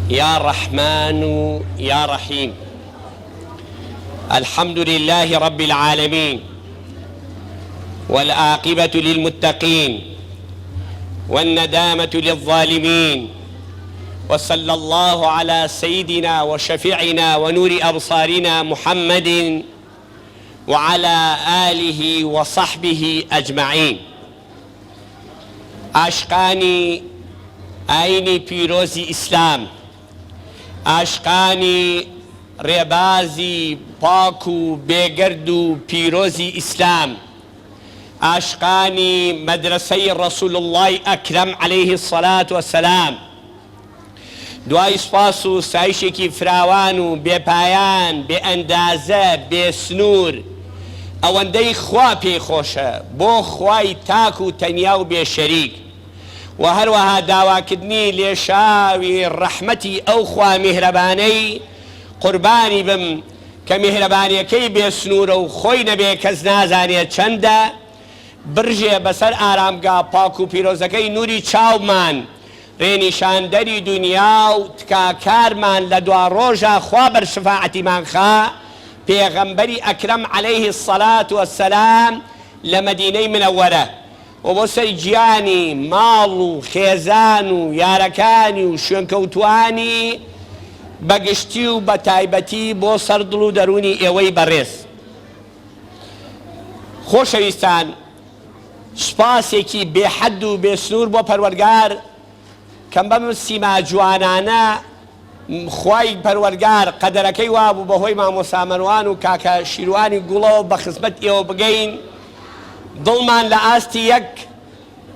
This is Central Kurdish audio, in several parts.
يا رحمن يا رحيم. الحمد لله رب العالمين، والعاقبة للمتقين، والندامة للظالمين، وصلى الله على سيدنا وشفيعنا ونور أبصارنا محمد وعلى آله وصحبه أجمعين. عاشقانی ئاینی پیرۆزی ئیسلام، عاشقانی ڕێبازی پاک و بێگەرد و پیرۆزی ئیسلام، عاشقانی مەدرسەی ڕەسوول اللهی ئەکرەم عەلەیه الصەلاة وەسەلام، دوای سوپاس و ستایشێکی فراوان و بێپایان، بێ ئەندازە، بێ سنوور، ئەوەندەی خوا پێی خۆشە، بۆ خوای تاک و تەنیا و بێشەریک، و هەروەها داواکردنی لێشاوی ڕەحمەتی ئەو خوا میهرەبانەی قوربانی بم کە میهرەبانیەکەی بێ سنوورە و خۆی نەبێ کەس نازانێت چەندە، برژێ بەسەر ئارامگا پاک و پیرۆزەکەی نووری چاومان، ڕێنیشاندەری دنیا و تکاکارمان لە دوا ڕۆژە خوا بەرشفاعەتیمان خا، پێغەمبەری ئەکرەم عەلەیه الصەلاة وەسەلام لە مەدینەی منەوەرە، و بۆ سەر گیانی ماڵ و خێزان و یارەکانی و شوێنکەوتوانی بەگشتی و بە تایبەتی بۆ سەردڵ و دەرونی ئێوەی بەڕێز. خۆشەویستان، سوپاسێکی بێحەد و بێسنوور بۆ پەروەرگار کەم بەم سیما جوانانە خوای پەروەرگار قەدەرەکەی وابوو بەهۆی مامۆستا مەروان و کاکە شیروانی گوڵەوە بە خزمەت ئێوە بگەین، دڵمان لە ئاستی یەک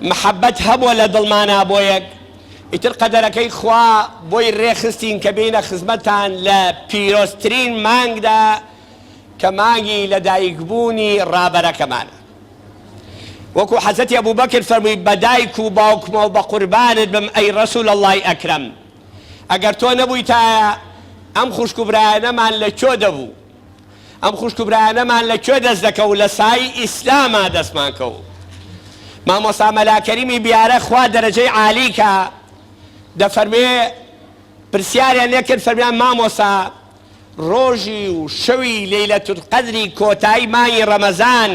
محەبەت هەبووە لە دڵمانە بۆ یەک، ئیتر قەدەرەکەی خوا بۆی ڕێخستین کە بینە خزمەتان لە پیرۆزترین مانگدا کە مانگی لەدایکبوونی ڕابەرەکەمانە. وەکو حەزەتی ئەبوبەکر فەرمووی بە دایک و باوکمە و بە قوربانت بم ئەی ڕەسوول اللهی ئەکرەم، ئەگەر تۆ نەبوویتایە ئەم خوشک و برایانەمان لەکوێ دەبوو، ئەم خوشک و برایانەمان لەکوێ دەست دەکەوت، لە سایی ئیسلاما دەستمان کەوت. مامۆستا مەلاکەریمی بیارە خوا دەرەجەی عالی کە دەفەرمێ پرسیاریان لێ کرد، فەرمیان مامۆستا ڕۆژی و شەوی لەیلەتولقەدری کۆتایی مانگی ڕەمەزان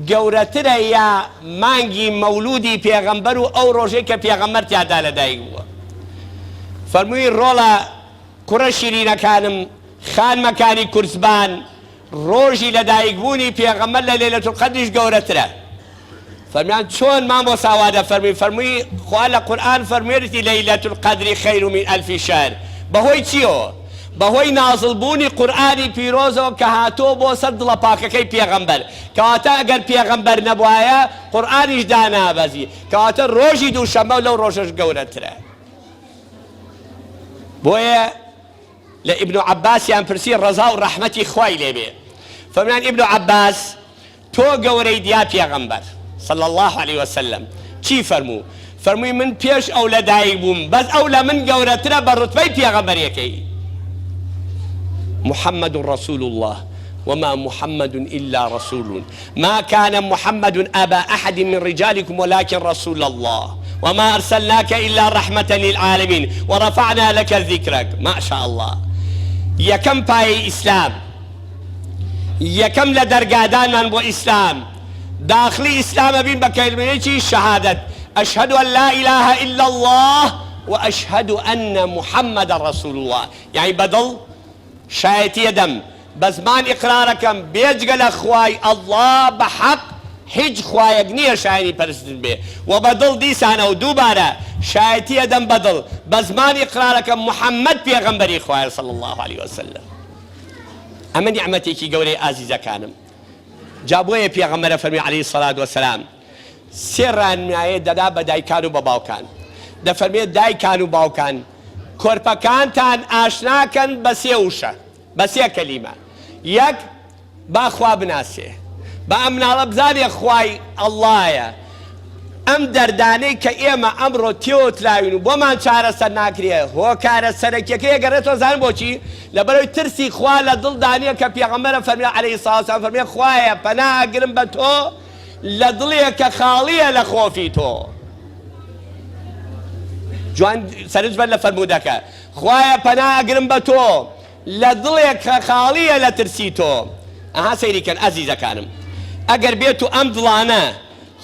گەورەترە یا مانگی مەولودی پێغەمبەر و ئەو ڕۆژەی کە پێغەمبەر تیادا لەدایک بووە؟ فەرمووی ڕۆڵە کوڕە شیرینەکانم، خانمەکانی کورسبان، ڕۆژی لەدایکبوونی پێغەمبەر لە لەیلەتولقەدریش گەورەترە. فەرمیان چۆن مامۆستا وا دەفەرمووی؟ فەرمووی خوا لە قورئان فەرموویەتی لەیلەتولقەدری خەیر من ئەلفی شەهر. بەهۆی چیەوە؟ بەهۆی نازڵبوونی قورئانی پیرۆزەوە کە هاتۆ بۆ سەر دڵە پاکەکەی پێغەمبەر، کەواتە ئەگەر پێغەمبەر نەبوایە قورئانیش دانابەزی، کەواتە ڕۆژی دووشەممە لەو ڕۆژەش گەورەترە. بۆیە لە ئیبن عەباسیان پرسی ڕەزا و ڕەحمەتی خوای لێبێ، فەرمیان ئیبن عەباس تۆ گەورەی دیا پێغەمبەر صلی الله علیه وسلم چی فەرموو؟ فەرمووی من پێش ئەو لەدایک بووم، بەس ئەو لە من گەورەترە بە ڕوتبەی پێغەمبەریەکەی. محمد رسول الله وما محمد إلا رسول ما كان محمد أبا أحد من رجالكم ولكن رسول الله وما أرسلناك إلا رحمة للعالمين ورفعنا لك ذكرك. ما شاء الله، يكم باي إسلام، يكم لدرقادان من بو إسلام، داخلي إسلام بين بكلمة شهادة أشهد أن لا إله إلا الله وأشهد أن محمد رسول الله، يعني بدل شایەتی دەم بە زمان ئیقرارەکەم بێجگە لە خوای ئەڵڵا بە حەق هیچ خوایەک نییە شایەنی پەرستن بێ، و بەدڵ دیسانە و دووبارە شایەتی دەم بەدڵ بە زمان ئیقرارەکەم محەممەد پێغەمبەری خوایە صلی الله علیه وسلم. ئەمە نیعمەتێکی گەورەی ئازیزەکانم. جا بۆیە پێغەمبەرە فەرمی عەلەیهی الصەلاة وەسەلام سێ ڕانمایە دەدا بە دایکان و بە باوکان، دەفەرمێت دایکان و باوکان کۆرپەکانتان ئاشناکەن بە سێ وشە، بە سێ کەلیمە. یەک، با خوا بناسێ، بە ئەم مناڵە بزانێ خوای ئەڵڵایە، ئەم دەردانەی کە ئێمە ئەمڕۆ تێوتراوین و بۆمان چارەسەر ناکرێ، هۆکارە سەرەکیەکەی گەڕێتەوە زان بۆچی؟ لەبەرەوەی ترسی خوا لە دڵدانیە کە پێغەمبەرە فەرمیێ عەلەیهی الصەلاة وەسەلام فەرمیێ خوایە پەناگرم بە تۆ لە دڵێک کە خاڵیە لە خۆفی تۆ. جوان سەرنج بەر لە فەرموودەکە خوایە پەنا ئەگرم بە تۆ لە دڵێک کە خاڵیە لە ترسی تۆ. ئەها سەیریکەن ئەزیزەکانم، ئەگەر بێت و ئەم دڵانە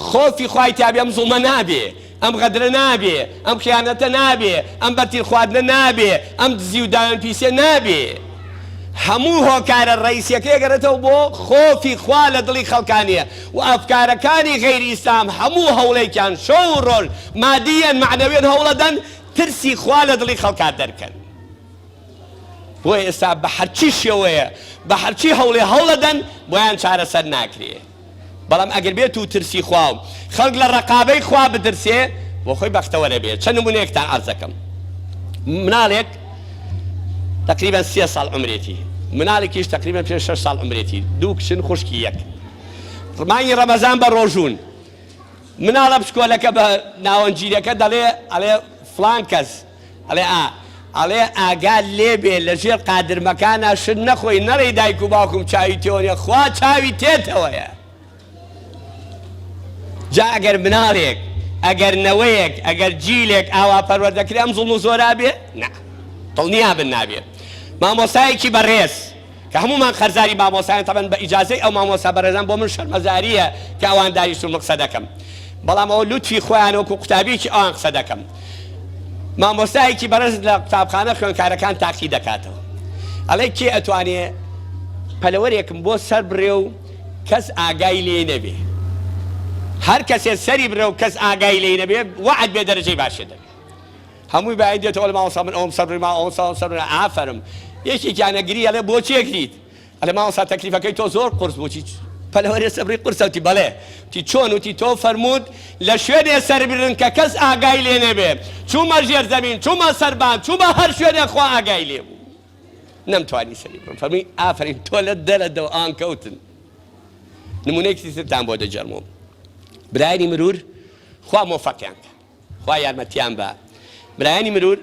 خۆفی خوای تیابێ ئەم زوڵمە نابێ، ئەم غەدرە نابێ، ئەم خیانەتە نابێ، ئەم بەرتیر خواردنە نابێ، ئەم دزی و داوێن پیسێ نابێ. هەموو هۆکارە ڕئیسیەکەی گەڕێتەوە بۆ خۆفی خوا لە دڵی خەڵکانیە و ئەفکارەکانی غەیری ئیسلام هەموو هەوڵێکیان شەو و ڕۆژ مادیەن معنەویەن هەوڵەدەن ترسی خوا لە دڵی خەڵکان دەرکەن. بۆیە ئێستا بە هەرچی شێوەیە بە هەرچی هەوڵێ هەوڵەدەن بۆیان چارەسەر ناکرێ. بەڵام ئەگەر بێت و ترسی خوا و خەڵک لە ڕقابەی خوا بدرسێ بۆ خۆی بەختەوەرە بێت. چەند نمونەیەکتان عەرز دەکەم. مناڵێک تقریبا 3 ساڵ عمرێتی، مناڵێکیش تقریبا 5-6 ساڵ عمرێتی، دوو کچن خوشکی یەک. ڕمانی ڕەمەزان بە ڕۆژوون مناڵە پشکۆلەکە بە ناوەنجیرەکە ئەڵێ فڵان کەس ئەڵێ ئاگال لێبێ لەژێر قادرمەکانە شت نەخۆی نەڕێی دایک و باوکم چاوی تێوەنێ خوا چاوی تێتەوەیە. جا ئەگەر مناڵێک ئەگەر نەوەیەک ئەگەر جیلێک ئاوا پەروەردەکرێ ئەم زوڵم و زۆرا بێ نا دڵنیا بن نابێ. مامۆسایەکی بەڕێز کە هەمومان خەرزاری مامۆسایان تەبەن بە ئیجازەی ئەو مامۆسا بەڕێزان بۆ من شەرمەزاریە کە ئەوان دانیشتون من قسە دەکەم، بەڵام ئەوە لوتفی خۆیان وەکو قوتابیەکی ئەوان قسە دەکەم. مامۆستایەکی بەڕێز لە قوتابخانە خوێندکارەکان تاقی دەکاتەوە، ئەڵێ کێ ئەتوانێ پەلەوەرێکم بۆ سەر بڕێ و کەس ئاگای لێ نەبێ، هەر کەسێ سەری برێ و کەس ئاگای لێ نەبێ وعد بێ دەرەجەی باشێ دەبێ. هەمووی باید دێتەوە لە مامۆستا من ئەوم سەر ما ئەوم سەر ئافەرم. یەکێکیانە گری ئەڵێ بۆ چێکریت؟ ئەڵێ مامۆستا تەکلیفەکەی تۆ زۆر قورس بوو. پەلەوەرێ سەبری قورسەوتی بەڵێ تی چۆن وتی تۆ فەرموود لە شوێنێ سەر برن کە کەس ئاگای لێ نەبێ، چوومە ژێر زەمین، چوومە سەربان، چوومە هەر شوێنێ خوا ئاگای لێ بوو. نەمتوانی سەری بڕم. فەرمی ئافرین تۆ لە دەرەدەوە ئان کەوتن. نمونەیەکی ترتان بۆ دەجەرمەوە. برایانی مرور خوا مۆفەقیان کە، خوا یارمەتیان بە. برایانی مرور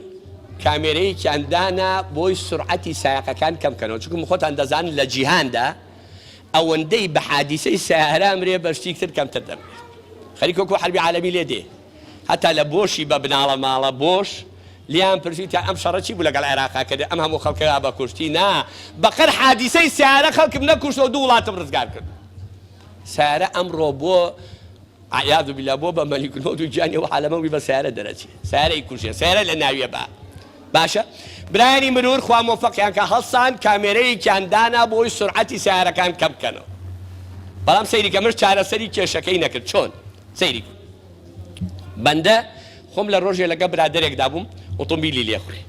کامێرەیەکیان دانا بۆی سورعەتی سایقەکان کەمکەنەوە، چونکە خۆتان دەزانن لە جیهاندا ئەوەندەی بە حادیسەی سیارە مرێ بەشتی تر کەمتر دەمرێت. خەریک وەکو حەربی عالەمی لێ دێ، هەتا لە بۆشی بە بناڵە ماڵە بۆش لیان پرسیوتە ئەم شەڕە چی بوو لەگەڵ عێراقا کردێ؟ ئەم هەموو خەڵکەکە بە کوشتی نا بەقەر حادیسەی سیارە خەڵکم نەکوشتەوە دوو وڵاتم ڕزگار کرد. سیارە ئەمڕۆ بۆ عیاذ بالله بۆ بە مەلیکولمەوت و گیانی و عالەمەوی بە سیارە دەرەچێ، سیارەی کوژێ، سیارە لە ناویە بە باشە. برایانی مرور خوا مۆفەقیان کە هەڵسان کامێرەیەکیان دانا بۆی سورعەتی سیارەکان کەم بکەنەوە. بەڵام سەیری کە مش چارەسەری کێشەکەی نەکرد. چۆن؟ سەیری بەندە خۆم لە ڕۆژێ لەگە برادەرێکدا بووم ئۆتۆمبیلی لێخوڕی،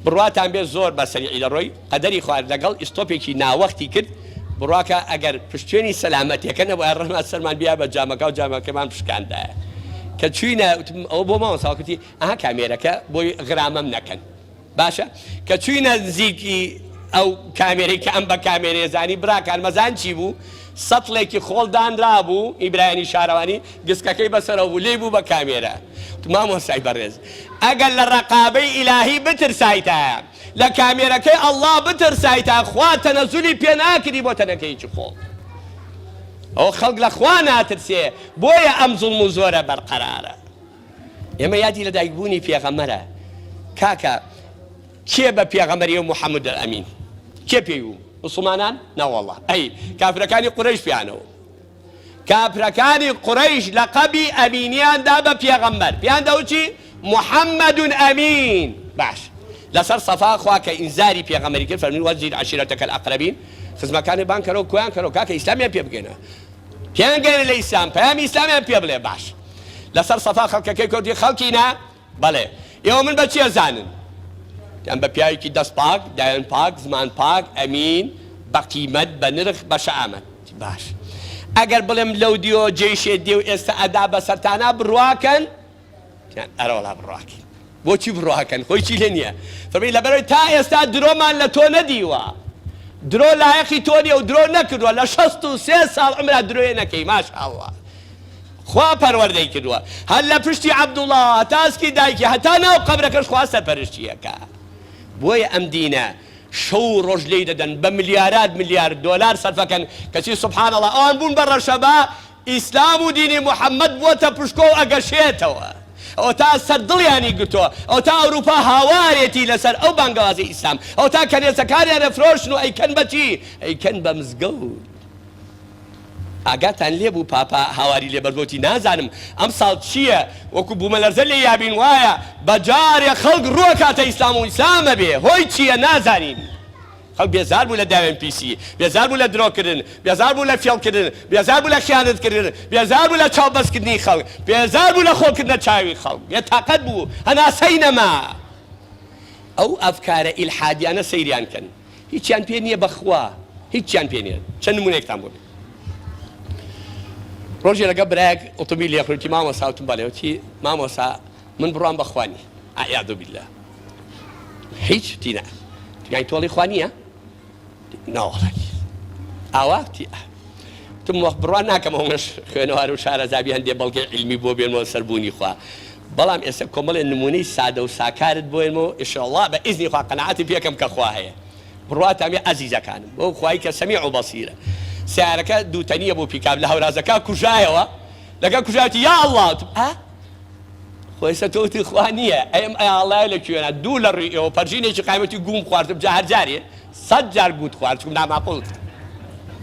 بڕواتان بێ زۆر بە سەریعی دەڕۆی، قەدەری خوارد لەگەڵ ئیستۆپێکی ناوەختی کرد. بڕواکە ئەگەر پشتێنی سەلامەتیەکە نەبووە ڕەحمە سەرمان بیا بە جامەکە و جامەکەمان پشکاندایە. کە چوینە ئەو بۆ مامۆستاوەکەوتی ئەها کامێرەکە بۆی غرامەم نەکەن. باشە کە چوینە نزیکی ئەو کامێرەی کە ئەم بە کامێرەیە زانی براکان مەزان چی بوو؟ سەتڵێکی خۆڵ دانرا بوو، ئیبراهیمی شارەوانی گسکەکەی بەسەرەوە بوو، لێ بوو بە کامێرە. مامۆستای بەڕێز ئەگەر لە ڕەقابەی ئیلاهی بترسایتە، لە کامێرەکەی ئەڵڵا بترسایتە، خوا تەنەزولی پێ ناکردی بۆ تەنەکەیکی خۆڵ. ئەو خەڵک لە خوا ناترسێ، بۆیە ئەم زوڵم و زۆرە بەرقەرارە. ئێمە یادی لە دایکبوونی پێغەمبەرە. کاکە کێ بە پێغەمبەری محەممەد ئەمین کێ پێی بوو؟ مسڵمانان؟ نەوەڵڵا ئەی کافرەکانی قوڕەیش پیانەوە. کافرەکانی قوڕەیش لەقەبی ئەمینیاندا بە پێغەمبەر، پیان دەوچی محەممەد ئەمین. باش لەسەر سەفا خوا کە ئینزاری پێغەمبەری کرد فەرمووی وەزیر عەشیرەتەکە الئەقرەبین، خزمەکانی بان کەرەوە کۆیان کەرەوە کاکە ئیسلامیان پێ بگەنە، پێیان گەێنە لە ئیسلام، پەیامی ئیسلامیان پێ بڵێ. باش لەسەر سەفا خەڵکەکەی کەوتی خەڵکینە بەڵێ ئێوە من بە چێ زانن؟ یان بە پیاوێکی دەست پاک، دایان پاک، زمان پاک، ئەمین، بە قیمەت، بە نرخ، بە شەئامەت. باش ئەگەر بڵێم لەو دیۆ جێشێ دێ و ئێستا ئەدا بەسەرتانە بڕواکەن، یان ئەرەوەڵا بڕواکەن. بۆچی بڕواکەن؟ خۆی چی لێ نییە؟ فەرمی لەبەرەوەی تا ئێستا درۆمان لە تۆ نەدیوە، درۆ لایەقی تۆ نیە و درۆ نەکردووە، لە 63 ساڵ عمرا درۆیە نەکەی. ماشاءڵڵا خوا پەروەردەی کردووە، هەر لە پشتی عەبدوڵڵا تاسکی دایکی هەتا ناو قەبرەکەش خوا سەرپەرشتیەکە. بۆیە ئەم دینە شەو ڕۆژ لێی دەدەن، بە ملیارات ملیارد دۆلار سەرفەکەن، کەچی سوبحانەڵڵا ئەوان بوون بە ڕەشەبا ئیسلام و دینی محەممەد بۆتە پشکۆ و ئەگەشێتەوە. ئەو تا سەر دڵیانی گرتووە ئەو تا ئەوروپا هاوارێتی لەسەر ئەو بانگەوازی ئیسلام ئەو تا کەنێسەکانیان ئەفرۆشن و ئەیکەن بەچی ئەیکەن بە مزگەوت ئاگاتان لێ بوو پاپا هاواری لێبەردۆتی نازانم ئەم ساڵ چییە وەکو بوومەلەرزە لێ یابین وایە بەجارێ خەڵک ڕووە کاتە ئیسلام و ئیسلامە بێ هۆی چییە نازانین خەڵک بێزار بوو لە داوێن پیسی بێزار بوو لە درۆکردن بێزار بوو لە فێڵکردن بێزار بوو لە خیانەتکردن بێزار بوو لە چاوبەستکردنی خەڵک بێزار بوو لە خۆکردنە چاوی خەڵک بێتاقەت بوو هەناسەی نەما ئەو ئەفکارە ئیلحادیانە سەیریان کەن هیچیان پێ نییە بەخوا هیچیان پێ نییە چەند نمونەیەکتان بۆ ڕۆژێ لەگە برایەک ئۆتۆمبیل لێخڕوتی مامۆستا وتم بەڵێ وتی مامۆستا من بڕوام بەخوانی ئەعیاذو بالله هیچ تینە یانی تۆڵی خوا نییە ناوەڵی ئاوا تی تم وەخت بڕوان ناکەم ئەومەش خوێنەوار و شارەزابی هەندێ بەڵگەی عیلمی بۆ بێنەوە سەربوونی خوا بەڵام ئێستا کۆمەڵێ نمونەی سادە و ساکارت بۆێنەوە ئینشاءالله بە ئیزنی خوا قەناعەتی پێکەم کە خوا هەیە بڕواتەمێ عەزیزەکانم بۆ خوای کە سەمیع و بەسیرە سیارەکە دووتەنیە بۆ پیکاب لە هەورازەکە کوژایەوە لەگە کوژایەتی یا ئەڵڵا خۆی سەتۆتی خوا نییە ئەم ئەڵای لەکوێنە دوو لە ڕوویەوە پەرژینێکی قایمەتی گوم خواردم جا هەر جارێ 100 جار گوت خوارد چوم ناماپڵ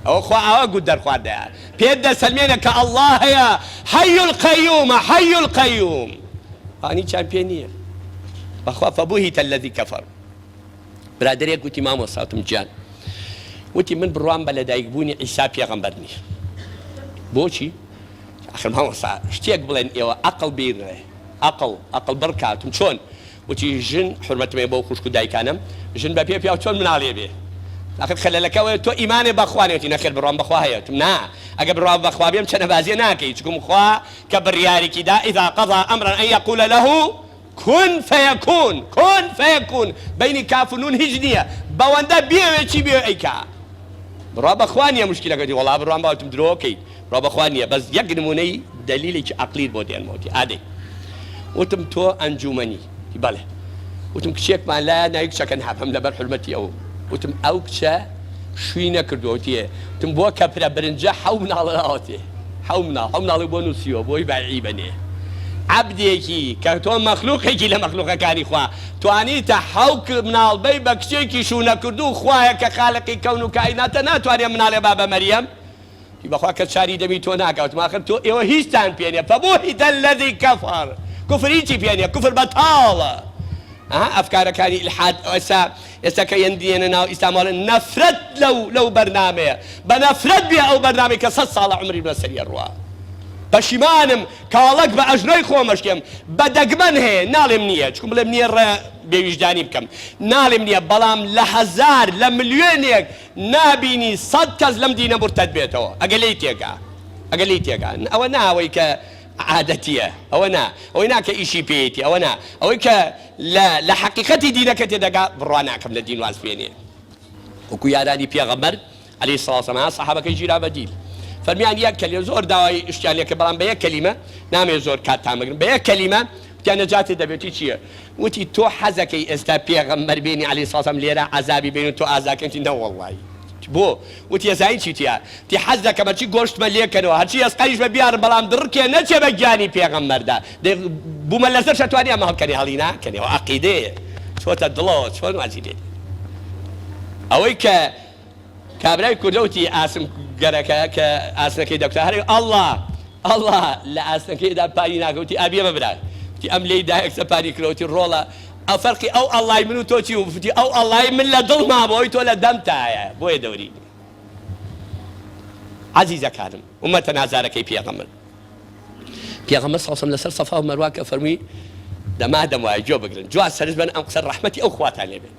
ئەوە خوا ئەوە گوت دەرخواردەیە پێت دەسەلمێنە کە ئەڵڵا هەیە حەی القەیومە حەی القەیوم ئانی چیان پێ نییە بەخوا فەبوهیتە الەذی کەفەر برادەرێک گوتی مامۆستاوتم گیان وتی من بڕوام بە لەدایکبوونی عیسا پێغەمبەر نییە بۆچی؟ ئاخر مامۆستا شتێک بڵێن ئێوە عەقڵ بیرنێ عەقڵ بڕکاتم چۆن وتی ژن حورمەتمێ بۆ خوشک و دایکانم ژن بە پێ پیا چۆن مناڵێ بێ ئاخر خەلەلەکەوەیە تۆ ئیمانێ بەخوا نێتی نەخێر بڕوام بەخوا هەیە تم نا ئەگە بڕوام بەخوا بێم چەنەبازیە ناکەی چکم خوا کە بڕیارێکی دا ئیذا قەضا ئەمرا ئەن یەقول له كن فيكون بيني كاف ونون هیچ نییە بەوەندە بێوێکی بێ ئەیکا بڕوا بەخوا نییە مشکلەکەتی وەڵا بڕوام باوتم درۆکەیت بڕوا بەخوا نییە بەس یەک نمونەی دەلیلێکی عەقلیت بۆ دێنمەوەتی ئادەی وتم تۆ ئەنجومەنی بەڵێ وتم کچێکمان لایە ناوی کچەکەن هەم لەبەر حورمەتی ئەو وتم ئەو کچە شووی نەکردووەتیە وتم بۆ کەپرە برنجە حەو مناڵەوەتێ حەو مناڵی بۆ نووسیوە بۆی باعی بەنێ عەبدێکی کە تۆ مەخلوقێکی لە مەخلوقەکانی خوا توانیتە حەو مناڵبەی بە کچێکی شوو نەکردوو خوایە کە خالقی کەون و کائیناتە ناتوانێ مناڵێ بابە مەریەم بەخوا کە چاری دەمی تۆ ناکەوت ماخر تۆ ئێوە هیچتان پێ نییە فەبوهیتە الەذی کەفەر کوفر هیچی پێ نییە کوفر بەتاڵە ئەفکارەکانی ئیلحاد ئێستا کە یەندێنە ناو ئیسلامەوە نەفرەت لەو بەرنامەیە بە نەفرەت بێ ئەو بەرنامەی کە 100 ساڵە عومری بەسەریە ڕوا پەشیمانم کاڵک بە ئەژنۆی خۆمەشکێم بە دەگمەن هەیە ناڵێم نییە چکم بڵێم نییە ڕێ بێویژدانی بکەم ناڵێم نییە بەڵام لە هەزار لە ملیۆنێک نابینی 100 کەس لەم دینە مرتەد بێتەوە ئەگە لێی تێگا ئەوە ناوەی کە عادەتیە ئەوە نا ئەوەی ناکە ئیشی پێیەتی ئەوە نا ئەوەی کە لە حەقیقەتی دینەکە تێدەگا بڕوا ناکەم لە دین واز پێنێ وەکو یارانی پێغەمبەر عەلەیهی سەڵاتو وەسەلام سەحابەکەی گیرا بە دیل فەرمیان یەک کەلیمە زۆر داوای شتیان لێکە بەڵام بە یەک کەلیمە نامێ زۆر کاتتان بگرم بە یەک کەلیمە وتیان نەجاتی دەبێتی چییە وتی تۆ حەزەکەی ئێستا پێغەمبەر بێنی عەلەیهی سەڵاتو وەسەلام لێرە عەزابی بێنی تۆ ئازاکەنی نە وەڵڵاهی بۆ وتی ئێزایی چیتیە تی حەز دەکەم هەرچی گۆشتمە لێکەنەوە هەرچی ئەسقەریش بە بیارم بەڵام دڕکێ نەچێ بە گیانی پێغەمبەردا بوومە لەسەر شەتوانی ئەمە هەڵکەنی هەڵی ناکەنەوە عەقیدەیە چۆتە دڵەوە چۆن وازی لێت ئەوەی کە کابرای کوردەوتی ئاسم گەرەکە کە ئاسنەکەی دەکوتا هەرێ ئەڵڵا لە ئاسنەکەیدا پاری ناکەوتی ئابیەمە برا تی ئەم لێی دایەک سەپاری کرەوتی ڕۆڵە ئەو فەرقی ئەو ئەڵڵای من و تۆچی و فتی ئەو ئەڵڵای من لە دڵ مابەوەی تۆ لە دەمتایە بۆیە دەوری عەزیزەکانم ئومەتە نازارەکەی پێغەمبەر صلی الله علیه لەسەر سەفا و مەروە کە فەرمووی دەمادەم وایە جۆ بگرن جوا سەرش بن ئەم قسە ڕەحمەتی ئەو خواتان لێ بێ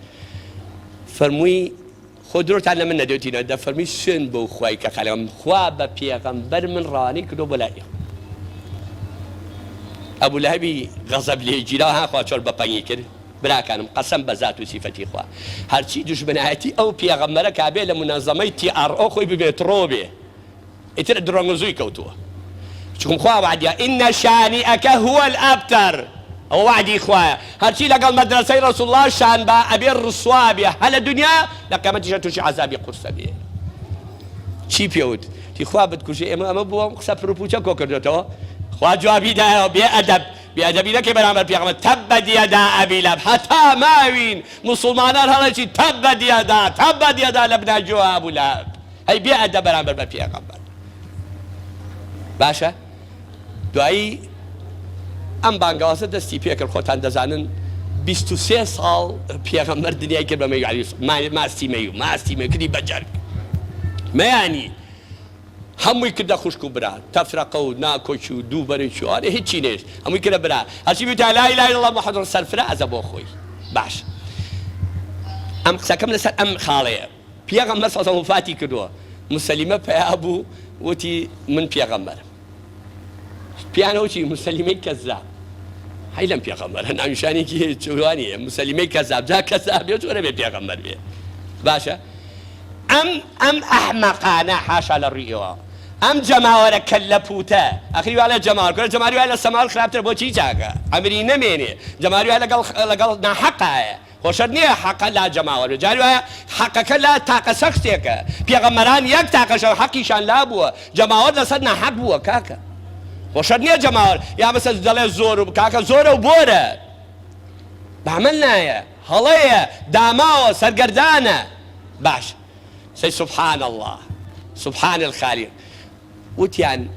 فەرمووی خۆ درۆتان لە من نەدەوتینەوە دەفەرمی سوێن بەو خوای کە خالقم خوا بە پێغەمبەر من ڕەوانەی کردو بۆ لای ئەبوو لەهەبی غەزەب لێ گیراوە ها خوا چۆن بەپەنگی کرد براکانم قەسەم بە زات و سیفەتی خوا هەرچی دوژمنایەتی ئەو پێغەمبەرە کابێ لە منەزەمەی TRO خۆی ببێت ڕۆ بێ ئیتر درۆنگزووی کەوتووە چکم خوا وعدیە ئینە شانیئەکە هو الأبتر ئەو وعدی خوایە هەرچی لەگەڵ مەدرسەی ڕەسوڵ الله شان بە ئەبێ ڕسوا بێ هە لە دنیا لە قیامەتیشە تووشی عەزابی قورسە بێ چی پێوت تی خوا بتکوژێ ئێمە ئەمە بووە قسە پرۆپوچە کۆ کردوێتەوە خوا جوابی دایەوە بێ ئەدەب بێئەدەبی نەکەی بەرامبەر پێغەمبەر تەبەت یەدا ئەبی لەهەب هەتا ماوین موسڵمانان هەڵەکی تەبەت یەدا لەبناجۆ ئەبوو لەهەب هەی بێئەدەب بەرامبەر بە پێغەمبەر باشە دوایی ئەم بانگەوازە دەستی پێکرد خۆتان دەزانن 23 ساڵ پێغەمبەر دنیای کرد بە مەیگاری ماستی مەی کردی بەجەرگ مەیانی هەمووی کردە خوشک و برا تەفرەقە و ناکۆچ و دووبەرێکی وانێ هیچی نێش هەمووی کردە برا هەرچی بیوتە لا ئیلاها ئیلا الله محەممەد سەرفرازە بۆ خۆی باش ئەم قسەکەم لەسەر ئەم خاڵەیە پێغەمبەر سەڵ وفاتی کردووە موسەلیمە پێیا بوو وتی من پێغەمبەرم پیانەوەی موسەلیمەی کەزاب هەی لەم پێغەمبەرە ناویشانێکی جوانیە موسەلیمەی کەزاب جا کەزاب بێ جۆرە بێ پێغەمبەر بێ باشە ئەم ئەحمەقانە حاشا لە ڕوویەوە ئەم جەماوەرە کەللە پووتە ئەخری وا لە جەماوەر کۆرە جەماوەری وای لە سەماوەر خراپترە بۆچی چاکە ئەمری نەمێنێ جەماوەری وای لەگەڵ ناحەقایە خۆشەر نییە حەقە لا جەماوەر جاری وایە حەقەکە لا تاقە سەختێکە پێغەمبەران یەک تاقەشەوە حەقیشان لا بووە جەماوەر لەسەر ناحەق بووە کاکە خۆشەر نییە جەماوەر یا مەسەل دەڵێ زۆر و کاکە زۆرە و بۆرە بەعمەل نایە هەڵەیە داماوە سەرگەردانە باش سبحان الله سبحان الخالق وتیان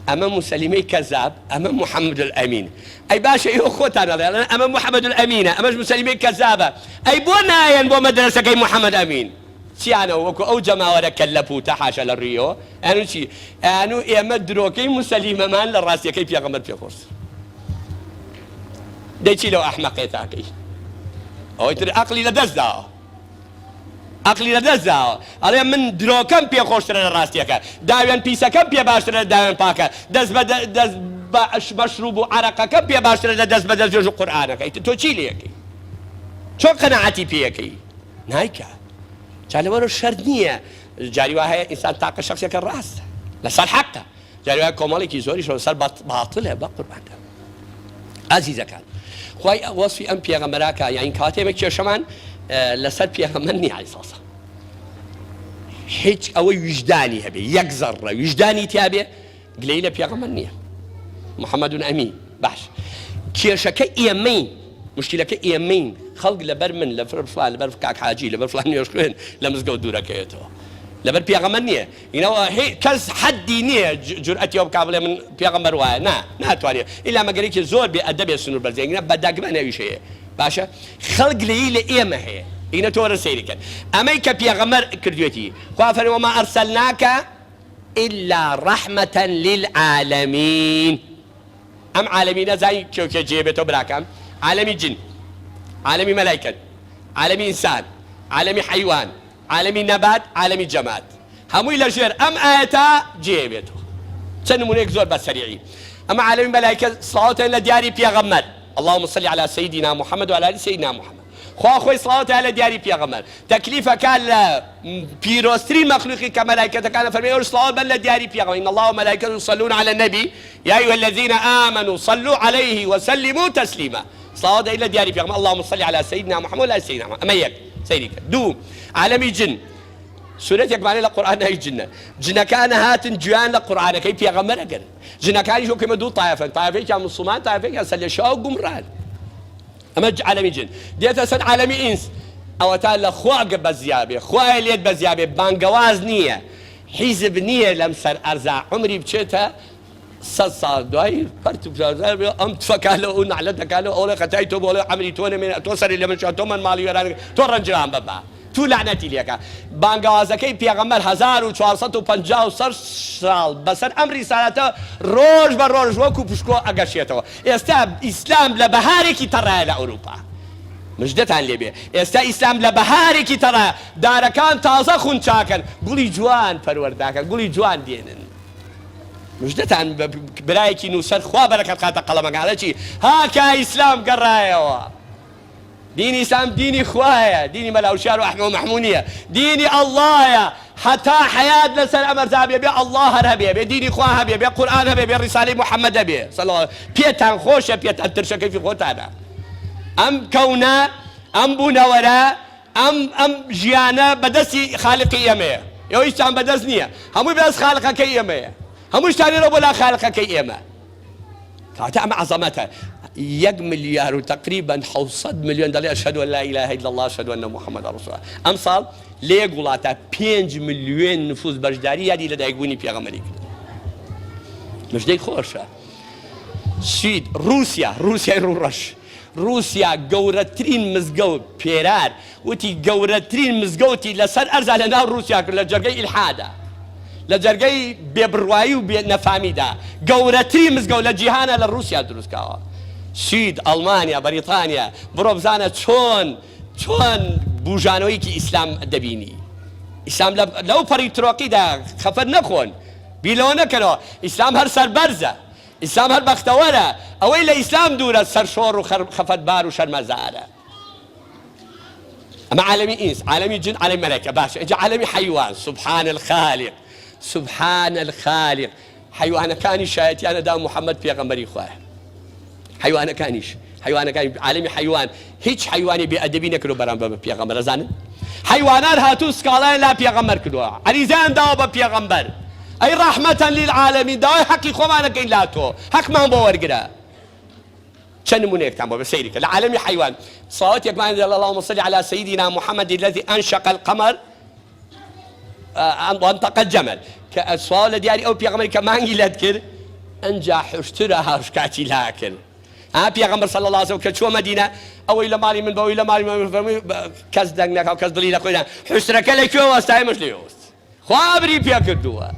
ئەمە موسەلیمەی کەزاب ئەمە محەممەد الئەمین ئەی باشە ئێوە خۆتان دەڵێن ئەمە محەممەد الئەمینە ئەمەش موسەلیمەی کەزابە ئەی بۆ نایەن بۆ مەدرسەکەی محەممەد ئەمین چیانە وەکو ئەو جەماوەرە کەللە پووتە حاشا لە ڕوویەوە ئەنوو چی ئەنوو ئێمە درۆکەی موسەلیمەمان لە ڕاستیەکەی پێغەمبەر پێخۆش دەیچی لەو ئەحمەقێ تاکەی ئەوەی تر عەقلی لەدەستداوە عەقلی لەدەستداوە ئەڵێ من درۆکەم پێ خۆشترە لە ڕاستیەکە داوێن پیسەکەم پێ باشترە لە داوێن پاکە دەست بە مەشروب و عەرەقەکەم پێ باشترە لە دەست بە دەستێژ و قورئانەکەی تۆ چی لێەکەی چۆن قەنەعەتی پێیەکەی نایکە جا لەوەرە شەرت نییە جاری وا هەیە ئینسان تاقە شەخصێکە ڕاستە لەسەر حەقە جاری وایە کۆمەڵێکی زۆریش لەسەر باتڵێ بە قوربانە ئازیزەکان خوای وەسفی ئەم پێغەمبەراکە یعنی کاتێمە کێشەمان لەسەر پێغەمبەر نییە عەلەیهیسسەلام هیچ ئەوەی ویژدانی هەبێ یەک زەڕە ویژدانی تیا بێ گلەی لە پێغەمبەر نییە محەممەد ئەمین باش کێشەکە ئێمەین مشکلەکە ئێمەین خەڵک لەبەر من لەبەر فڵان لەبەر کاک حاجی لەبەر فڵان نوێژ خوێن لە مزگەوت دوورەکەوێتەوە لەبەر پێغەمبەر نییە ئینەوە کەس حەدی نییە جورئەتیەوە بکا بڵێ من پێغەمبەر وایە ناتوانێت ئیلا مەگەرێکی زۆر بێ ئەدەبێ سنوور بەرزێنگرە بەدەگمە نەویش هەیە باشە خەڵک لەیی لە ئێمە هەیە ئینە تۆرە سەیرکەن ئەمەی کە پێغەمبەر کردوێتی خوا فەرمێ وەما ئەرسەلناکە إلا رحمة للعالمين ئەم عالەمینە زای کێوکێ جێبێتەوە براکەم عالەمی جن عالەمی مەلایکەت عالەمی ئینسان عالەمی حەیوان عالەمی نەبات عالەمی جەماد هەمووی لەژێر ئەم ئاەتە جێبێتەوە چەند نمونەیەک زۆر بەسەریعی ئەمە عالەمی مەلایکەت سڵاواتیان لە دیاری پێغەمبەر اللهم صل على سيدنا محمد وعلى آل سيدنا محمد خوا خۆی سڵاوەتی لە دیاری پێغەمبەر تەکلیفەکان لە پیرۆستترین مەخلوقی کە مەلایکەتەکانە فەرمێ ئەوش سڵاوات بەن لە دیاری پێغەمبەر إن الله وملائكته يصلون على النبي يا أيها الذين آمنوا صلوا عليه وسلموا تسليما سڵاوات لە دیاری پێغەمبەر اللهم صل على سيدنا محمد وعلى آل سيدنا محمد ئەمە یەک سەیریکە دوو عالەمی جن سورەتێکمانێ لە قورئان هەی جنە جنەکانە هاتن گویان لە قورئانەکەی پێغەمبەر ئەگەن جنەکانیش وەکومە دوو تایفەن تایفەیەکیان موسڵمان تایفەیەکیان سەرلێشاو و گومڕان ئەمە عالەمی جن دێتە سەر عالەمی ئینس ئەوە تا لە خوا بەزیابێ خوای لێت بەزیابێ بانگەواز نییە حیزب نییە لەم سەر ئەرزا عمری بچێتە 100 ساڵ دوای پەرت ئەم تفەکالە و نعلەتەکالە ئەوڵێ خەتای تۆ بۆڵێ عمری تۆ نەمێنێ تۆ سەری لە من تۆ من ماڵی وێرانەکە تۆ ڕەنجران بەبا تو لعنەتی لێکە بانگەوازەکەی پێغەمبەر 1450 ساڵ بەسەر ئەم ریسالەتە ڕۆژ بە ڕۆژ وەکو پشکۆ ئەگەشێتەوە ئێستا ئیسلام لە بەهارێکی تەڕایە لە ئەوروپا مژدەتان لێبێ ئێستا ئیسلام لە بەهارێکی تەڕایە دارەکان تازە خون چاکەن گوڵی جوان پەروەرداکە گوڵی جوان دێنن مژدەتان برایەکی نووسەر خوا بەرەکەت خاتە قەڵەمەکانە چی هاکە ئیسلام گەڕایەوە دینی ئیسلام دینی خوایە دینی مەلاوشار و ئەحمە و مەحموونیە دینی ئەڵڵایە حتا حیات لەسەر ئەمەرزا بێ ئەڵڵا هەر هەبێ بێ دینی خوا هەبێ بێ قورئان هەبێ بێ ڕیسالەی محەممەد هەبێ پێتان خۆشە پێتان ترشەکەی خۆتانە ئەم کەونە ئەم بوونەوەرە ئەم ژیانە بەدەستی خالقی ئێمەیە ئێوە هیچتان بەدەست نییە هەمووی بەدەست خالقەکەی ئێمەیە هەموو شتانێرە بۆ لا خالقەکەی ئێمە کاتە ئەمە عەزەمەتە 1 ملیار و تقریبا 600 ملیۆن دەڵێ ئەشهەدو ئەن لا ئیلاهە ئیلا الله ئەشهەدو ئەنە محەممەد ڕەسوڵ الله. ئەم ساڵ لە یەک وڵاتە 5 ملیۆن نفوس بەشداری یادی لە دایکبوونی پێغەمبەری کرد. مژدەی خۆشە. سوید رووسیای ڕوڕەش، رووسیا گەورەترین مزگەوت پێرار وتی گەورەترین مزگەوتی لەسەر ئەرزا لە ناو رووسیا کرد لە جەرگەی ئیلحادا، لە جەرگەی بێبڕوایی و بێ نەفامیدا گەورەترین مزگەوت لە جیهانە لە رووسیا دروستکاوە. سوید، ئەڵمانیا، بەریتانیا، بڕۆ بزانە چۆن بوژانەوەیکی ئیسلام دەبینی. ئیسلام لەو پەڕی ترۆقیدا خەفەت نەخۆن، بیلەوە نەکەنەوە. ئیسلام هەر سەربەرزە، ئیسلام هەر بەختەوەرە، ئەوەی لە ئیسلام دوورە سەرشۆڕ و خەفەتبار و شەرمەزارە. ئەمە عالەمی ئینس، عالەمی جن، عالەمی مەلائیکە. باشە ئینجا عالەمی حەیوان. سبحان الخالق، سبحان الخالق. حەیوانەکانی شایەتیانەدا محەممەد پێغەمبەری خوایە. حەیوانەکانی عالەمی حەیوان هیچ حەیوانی بێئەدەبی نەکردو بەرامبەر بە پێغەمبەر. ئەزانن حەیوانات هاتوو سکاڵایان لا پێغەمبەر کردووە، عەریزەیان داوە بە پێغەمبەر. ئەی ڕەحمەتەن لیلعالەمین، داوای حەقی خۆمانەکەین لا تۆ، حەقمان بۆ وەرگرە. چەند نمونەیەکتان بۆ بە سەیریکە لە عالەمی حەیوان. ساڵاتێکمان اللهم صل على سيدنا محمد الذي أنشق القمر وانطق الجمل کە سوال لە دیاری ئەو پێغەمبەری کە مانگی لەت کرد ئەنجا حوشترە هاوشکاتی لا کرد. پێغەمبەر صلی الله علیه و سلم کە چووە مەدینە ئەوەی لە ماڵی من بەوەی لە ماڵی من فەرمووی کەس دەنگ نەکاو، کەس دڵی لە خۆی نەکا. حوشترەکە لەکوێ وەستایە مەش لێوەست، خوا بری پێ کردووە.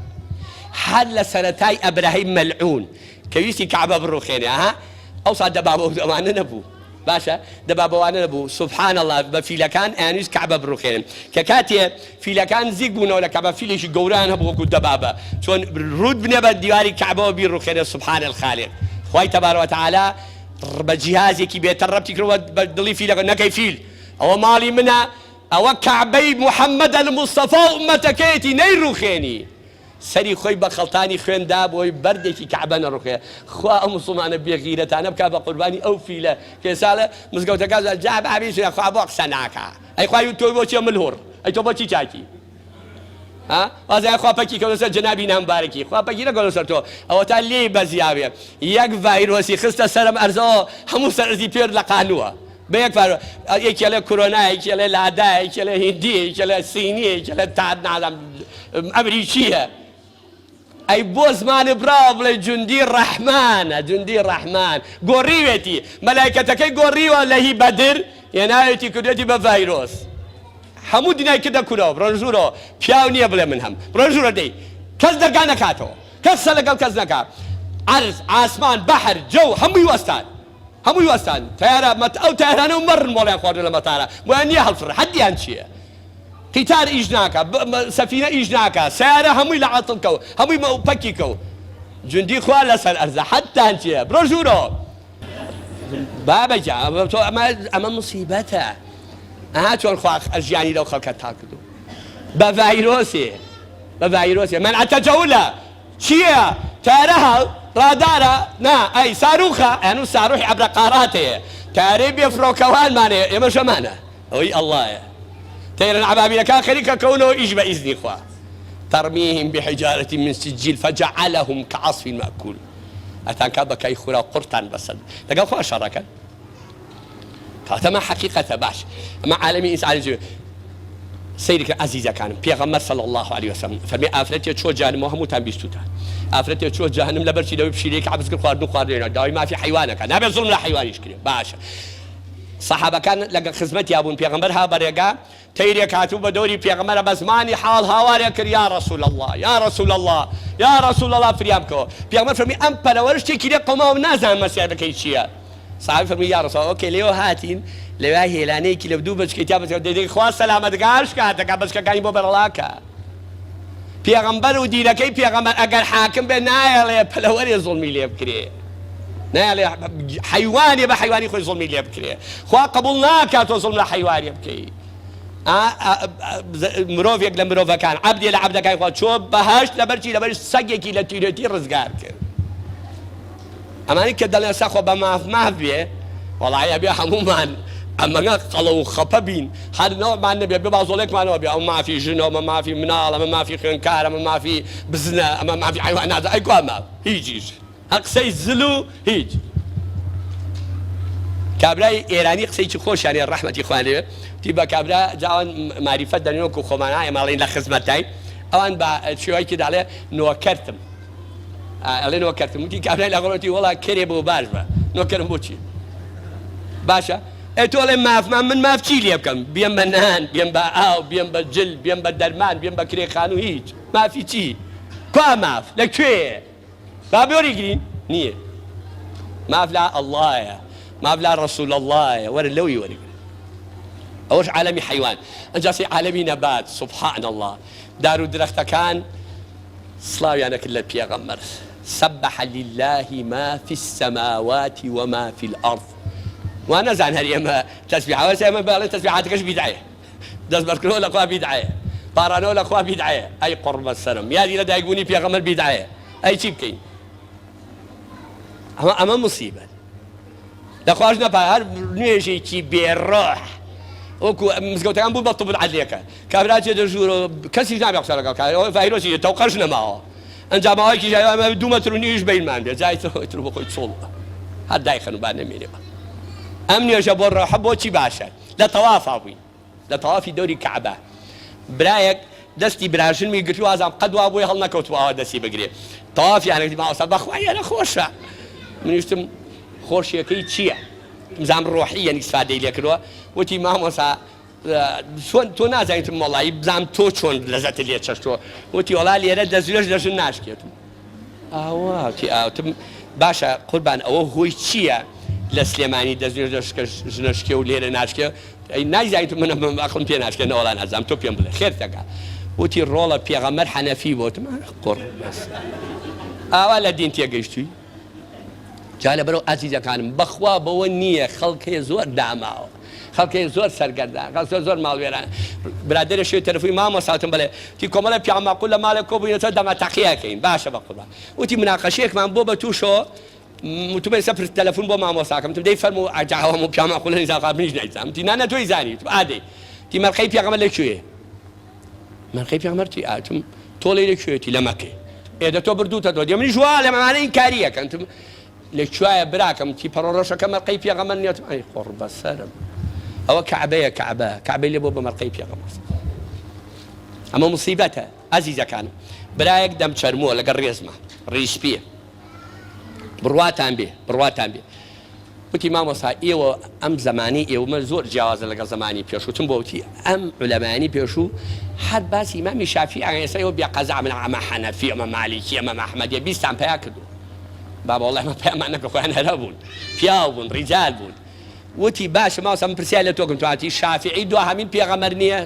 هەر لە سەرەتای ئەبرەهەی مەلعون کە ویستی کەعبە بڕوخێنێ، ئەو سات دەبا بەوانە نەبوو، باشە دەبا بەوانە نەبوو. سبحان الله بە فیلەکان ئەیانویست کەعبە بڕوخێنن، کە کاتێ فیلەکان زیک بوونەوە لە کەعبە، فیلێکی گەورەیان هەبوو وەکو دەبابە، چۆن ڕوود بنێ بە دیواری کەعبەوە بیڕوخێنێ. سبحان الخالق. خوای تەبارەک وتەعالا بە جیهازێکی بێتە ڕەبتی کردوە بە دڵی فیلەکە. نەکەی فیل، ئەوە ماڵی منە، ئەوە کەعبەی محەممەدە الموستەفا و ئوممەتەکەیەتی نەیڕوخێنی. سەری خۆی بە خەڵتانی خوێندا بۆی بەردێکی کەعبە نەڕوخێ. خوا ئەو موسڵمانە بێغیرەتانە بکا بە قوربانی ئەو فیلە کە ساڵە مزگەوتەکە جا بابی خوا بۆ قسە ناکا. ئەی خوای تۆی بۆچی ملهوڕ، ئەی تۆ بۆچی چاکی؟ وازای خواپەکی کەوتە سەر جەنابی نامبارەکی، خواپەکی نەکەوتە سەر تۆ. ئەوە تا لێی بەزیاوێ یەک ڤایرۆسی خستە سەرم ئەرزەوە، هەموو سەرزی پێر لە قانووە بە یەک ڤایرۆ. یەکێ لە کۆرۆنا، یەکێ لە لادا، یەکێ لە هیندی، یەکێ لە سینی، یەکێ لە تاد نازانم ئەمریکیە. ئەی بۆ زمانی براوە بڵێ جوندی ڕەحمانە، جوندی ڕەحمان گۆڕیوێتی، مەلایکەتەکەی گۆڕیوە لە هی بەدر هێناوێتی کردێتی بە ڤایرۆس. هەموو دنیای کردە کورەوە بڕۆژوورەوە، پیاو نییە بڵێ من هەم بڕۆژوورە دەی کەس دەرگا نەکاتەوە، کەسە لەگەڵ کەس نەکات. عەرز، ئاسمان، بەحر، جەو هەمووی وەستان، هەمووی وەستان. تەیارە ئەو تەیارانە و مەڕن مۆڵیان خواردن لە مەتارە، بۆیان نییە هەڵفڕ، حەدیان چییە؟ قیتار ئیش ناکە، سەفینە ئیش ناکە، سیارە هەمووی لە عەتڵ کەوت، هەمووی پەکی کەوت. جوندی خوا لەسەر ئەرزە، حەدتان چییە؟ بڕۆژوورەوە. بابەجا ئەمە موسیبەتە. چۆن خوا ژیانی لەو خەڵکە تا کردو بە ڤایرۆسێ، بە ڤایرۆسێ. مەنعە تەجەولە چییە؟ تارە هەڵ ڕادارە، نا ئەی ساروخە، ئەنوو ساروحی عەبرەقاراتەیە، تارەی بێفرۆکەوانمانەیە، ئێمە شەمانە ئەوەی ئەڵڵایە. تەیرەن عەبابیلەکان خەریکە کەونەوە ئیش بە ئیزنی خوا. تەرمیهم بحیجارة من سجیل فجعلهم كعصف مأكول. ئەتان کا بەکەی خورا و قورتان بەسەر لەگەڵ خوا شەڕەکەن. کاتەمە حەقیقەتە. باش ئەمە عالەمی ئینسانی سەیرکە عەزیزەکانم. پێغەمبەر صلی الله علیه وسلم فەرمی ئافرەتێ چۆ جانمەوە هەمووتان بیستوتان. ئافرەتێ چۆ جەهەنەم لەبەرچی لەوەی پشیلەیەکی عەبس کرد خواردن و خواردنێنە، داوای مافی حەیوانەکە، نابێت زوڵم لە حەیوانیش کرێ. باشە سەحابەکان لەگەڵ خزمەتیا بوون، پێغەمبەر ها بەرێگا تەیرێک هاتوو بە دەوری پێغەمبەرە بە زمانی حاڵ هاوارێک کرد، یا ڕەسوول الله، یا ڕەسوول الله، یا ڕەسوول الله فریام بکەوە. پێغەمبەر فەرمی ئەم پەرەوەرشتێکی لێ قەوماوە نازانم مەسیحەکەی چییە. سەحابەی فەرمی یا ڕەسوول الله، ئۆکێ لێوە هاتین لەوای هێلانەیەکی لە دوو بچکەی تا بچکە دەیدەی خوا سەلامەتگاش کاتەکە بچکەکانی بۆ بەرەڵاکە. پێغەمبەر و دیرەکەی پێغەمبەر ئەگەر حاکم بێ نایەڵێ پەلەوەرێ زوڵمی لێ بکرێ، نایەڵێ حەیوانێ بە حەیوانی خۆی زوڵمی لێ بکرێ. خوا قبوڵ ناکات تۆ زوڵم لە حەیوانێ بکەی. مرۆڤێک لە مرۆڤەکان، عەبدێ لە عەبدەکانی خوا چۆ بەهەشت لەبەرچی لەبەر سەگێکی لە تیرەتی ڕزگار کرد. ئەمانی کە دەڵێن سەخۆ بە ماف بێ، وەڵای ئەبێ هەموومان ئەمەگە قەڵە و خەپە بین، هەر نەوەمان نەبێ بێ بازۆڵێکمانەوە بێ، ئەو مافی ژنەوە، ئەمە مافی مناڵ، ئەمە مافی خوێنکار، ئەمە مافی بزنە، ئەمە مافی حەیوان نازە، ئەی کوا ماف هیچیش قسەی زل و هیچ کابرای ئێرانی قسەیکی خۆشیانێ ڕەحمەتی خوان لێوێ تی بە کابرا جاوان معریفەت دەنێنەوە و خۆمانایە ماڵین لە خزمەتین ئەوان بە شێوەیەکی داڵێ نۆکەرتم ئەڵێ نۆکەرتم وتی کابرای لەگەڵەتی وەڵا کەرێ بۆ باش بە نۆکەرم بۆچی باشە تۆڵێ مافمان من ماف چی لێ بکەم بێم بە نان بێم بە ئاو بێم بە جل بێم بە دەرمان بێم بە کرێخان و هیچ مافی چی کوا ماف لەکوێ با بۆری گرین نییە ماف لا ئەڵڵایە ماف لا ڕەسوول ئەڵڵایە وەرە لەوی وەرەگرن ئەوەش عالەمی حەیوان ئەنجاسی عالەمی نەبات سوبحان الله دار و درەختەکان سڵاویانە کرد لە پێغەمبەر سبح لله ما في السماوات وما في الأرض وانا زان هەر ئێمە تەسبیحەوە ئێمە بەڵێن تەسبیحاتەکەش بیدعەیە دەستبەرکردنەوە لە خوا بیدعەیە پاڕانەوە لە خوا بیدعەیە ئەی قوربە سەرم یادی لە دایکبوونی پێغەمبەر بیدعەیە ئەی چی بکەین ئەمە موسیبەت لە خوش نەپا هەر نوێژێکی بێڕۆح وەکو مزگەوتەکان بوو بە طب العەدلەکە کابراچێ دەژوورە کەسی نابێ قسە لەگەڵ کارەوە ڤایرۆسی تەوقەش نەماوە ئەنجام ماوەیەکی ژایە ئەمە 2 مەتر و نیویش بینمان بێت جای تر بۆ خۆی چۆڵە هەر دایخەن و با نەمێنێەوە ئەم نوێژە بۆ ڕۆحە بۆچی باشە لە تەوافا بووین لە تەوافی دەوری کەعبە برایەک دەستی براژنمی گرتی و ئازام قەدوا بۆی هەڵ نەکەوتوە ئەوە دەستی بگرێ تەوافیانێکی ماوەسا بەخوایە خۆشە منیشتم خۆشیەکەی چییە زام ڕۆحی یەنی سفادەی لێ کردووە وتی مامۆسا تۆ نازانیتم وەڵایی بزانم تۆ چۆن لەزەتت لێ چەشتووە وتی وەڵا لێرە دەزوێش دەژن ناشکێتم ئاواتی ئاوتم باشە قوربان ئەوە هۆی چییە لە سلێمانی دەزوێش ژنەشکێ و لێرە ناشکێ ئەی نایزانیتم منە ئەخم پێ ناشکێ نەوەڵا نازانم تۆ پێم بڵێ خێر دەکا وتی ڕۆڵە پێغەمبەر حەنەفی بۆتم قڕ بەس ئاوا لە دین تێگەیشتووی جا لەبەرەوە ئازیزەکانم بەخوا بەوە نییە خەڵکێ زۆر داماوە خەڵکێ زۆر سەرگەردان خەڵکێ زۆر ماڵوێران برادێرە شوێ تەلەفۆنی مامۆستاتم بڵێ تی کۆمەڵە پیامەقول لە ماڵێ کۆبووینەوە دەما تەقیەکەین باشە بەقوربان وتی مناقەشەیەکمان بۆ بە تووشەوە وتمە سەفر تەلەفۆن بۆ مامۆستاکەم تم دەی فەرموو ئاجاوەم و پیامەقول نزاقا منیش نایزانم تی نانە تۆی زانی تو ئادەی تی مەرخەی پێغەمبەر لەکوێیە مەرخەی پێغەمبەر تی ئاتم تۆ لێ لەکوێیەتی لە مەکەی ئێدە تۆ بردووتەوە دێ منیش وا لە مەمانە ئینکاریەکەن تم لەکوایە براکەم تی پەڕۆڕەشەکە مەرقەی پێغەمبەر نیەت ئەی قڕ بەسەرم ئەوە کەعبەیە کەعبەی لێ بۆ بە مەرقەی پێغەمبەر ئەمە موسیبەتە ئەزیزەکانم برایەک دەم چەرمووە لەگەڵ ڕێزمە ڕیشپیە بڕواتان بێ وتی مامۆستا ئێوە ئەم زمانی ئێوەمە زۆر جیاوازە لەگەڵ زمانی پێشووتم بۆ وتی ئەم عولەمانی پێشوو هەر باسی ئیمامی شافعی ئێستا ئێوە بێقەزا من ئەمە حەنەفی ئەمە مالیکی ئەمە ئەحمەدیە بیستان پیا کردو بابا وڵای ئەمە پەیامان نەکە خۆیان هەرە بوون پیاو بوون ڕیجال بوون وتی باشە ماوەسا من پرسیار لە تۆکەم توانتی شافعی دوهەمین پێغەمبەر نییە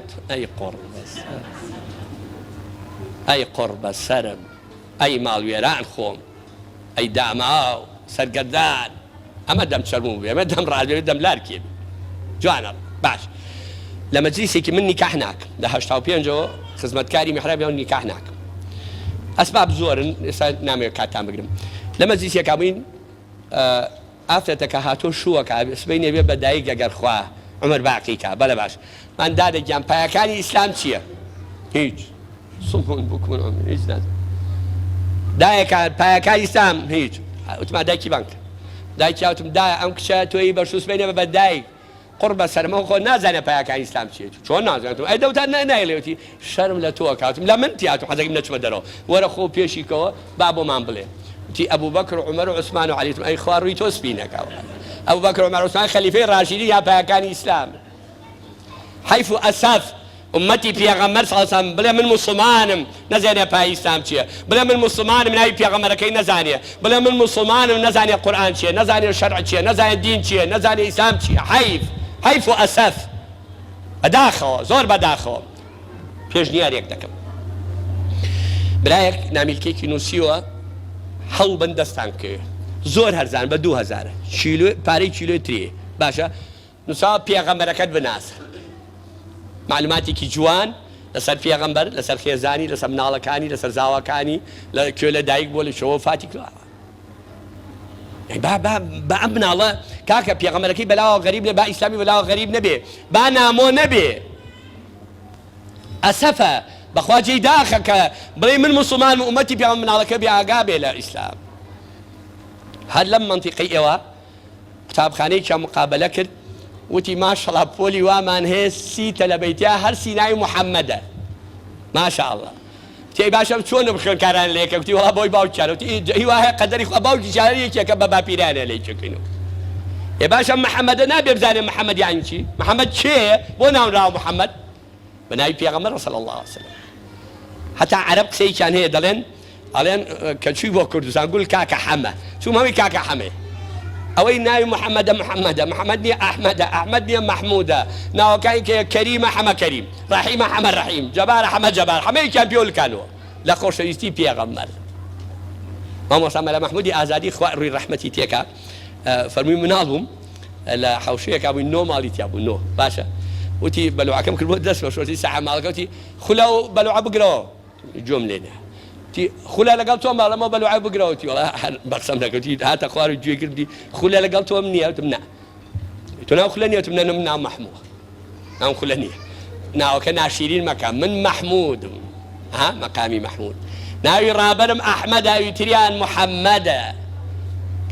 ئەی قڕ بەسەرم ئەی ماڵوێران خۆم ئەی داماو سەرگەردان ئەمە دەم چەرموو بێ ئەمە دەم ڕادێ دەم لارکێ جوانە باش لە مەجلیسێکی من نیکاح ناکەم لە 85ەوە خزمەتکاری میحرابیەوە نیکاح ناکەم ئەسباب زۆرن ئێستا نامەوێت کاتتان بگرم لە مەجلیسێکا بووین ئافرەتەکە هاتۆ شووەکە سبەی نەبێ بە دایک ئەگەر خوا عومەر باقیکە بەلە باش من دادەگیان پایەکانی ئیسلام چییە هیچ سڵمون بکوون هیچ دایەکە پایەکانی ئیسلام هیچ وتما دایکی بانک دایکی هاتم دایە ئەم کچە تۆی بەرسوو سبەی نەبێ بە دایک قڕ بە سەرمە خۆ نازانێ پایەکانی ئیسلام چییە چۆن نازانێتم ئەی دەوتان نایڵێتی شەرم لە تۆ کاتم لە من تیاتم حەزەکەم نەچمە دەرەوە وەرە خۆ پێشیکەوە با بۆمان بڵێ تی ئەبوو بەکر و عومەر و عوسمان و عەلیتم ئەی خوا ڕووی تۆ سپی نەکاوە ئەبوو بەکر و عومەر و عوسمان خەلیفەی ڕاشیدی یا پایەکانی ئیسلام حیف و ئەسەف ئومەتی پێغەمبەر صلی الله علیه و سلم بڵێ من موسڵمانم نەزانێ پای ئیسلام چییە بڵێ من موسڵمانم ناوی پێغەمبەرەکەی نەزانێ بڵێ من موسڵمانم نەزانێ قورئان چییە نەزانێ شەرع چییە نەزانێ دین چییە نەزانێ ئیسلام چییە حیف و ئەسەف بەداخەوە زۆر بەداخەوە پێشنیارێک دەکەم برایەک نامیلکێکی نووسیوە هەڵ بن دەستان کرد زۆر هەرزان بە 2000 پارەی کیلۆی ترێ باشە نووسا پێغەمبەرەکەت بناسە معلوماتێکی جوان لەسەر پێغەمبەر لەسەر خێزانی لەسەر مناڵەکانی لەسەر زاوەکانی لەکوێ لە دایک بۆ لە شەوە فاتی کراوە با ئەم مناڵە کاکە پێغەمبەرەکەی بەلاوە غەریب لێ با ئیسلامی بەلاوە غەریب نەبێ با نامۆ نەبێ ئەسەفە بەخوا جێی داخە کە بڵێ من موسڵمانم ئومەتی پێغەمبەر مناڵەکە بێ ئاگا بێ لە ئیسلام هەر لەم منتیقی ئێوە قوتابخانەیەکیان مقابلە کرد وتی ماشەڵڵا پۆلی وامان هەیە سیتە لە بەیتیا هەر سینای محەممەدە ماشاءڵڵا تی باشم چۆن بخێنکاران لێکە وتی وڵا بۆی باوکیانە وتی هی وایە قەدەری خوا باوکی جارەیەکێکە بە باپیرانە لێی چکەینەوە ێ باشە محەممەدە نابێ بزانێ محەممەد یانی چی محەممەد چێ بۆ ناونراوە محەممەد بە ناوی پێغەمبەر صلی الله عليه وسلم حتا عەرەب قسەیەکیان هەیە ئەڵێن کە چووی بۆ کوردستان گوڵ کاکە حەمە چووم هەوی کاکە حەمێ ئەوەی ناوی محەممەدە محەممەد نییە ئەحمەدە ئەحمەد نییە مەحموودە ناوەکانی کە کەریمە حەمە کەریم ڕەحیمە حەمە ڕەحیم جەبارە حەمە جەبار حەمەیەکیان پێوەلکانەوە لە خۆشەویستی پێغەمبەر مامۆستا مەلا مەحموودی ئازادی خوا ڕووی ڕەحمەتی تێکا فەرمووی مناڵ بووم لە حەوشەیەکا بووی 9 ماڵی تیا بوو 9 باشە وتی بەلوعەکەم کرد بۆ دەست بە شۆتی سەحە ماڵەکە وتی خولە و بەلوعە بگرەوە جۆم لێنە خولە لەگەڵ تۆ ماڵەمە بەلوعە بگرەوەتی وڵا بەقسەم دەکەوتی هاتە خوار و گوێ کردی خولە لەگەڵ تۆم نییە وتم نا تۆ ناو خولە نییە وتم نە من ناو مەحمووە ناو خولە نییە ناوەکە ناشیرین مەکە من مەحموودم ها مەقامی مەحموود ناوی ڕابەرم ئەحمەدە وتریان محەممەدە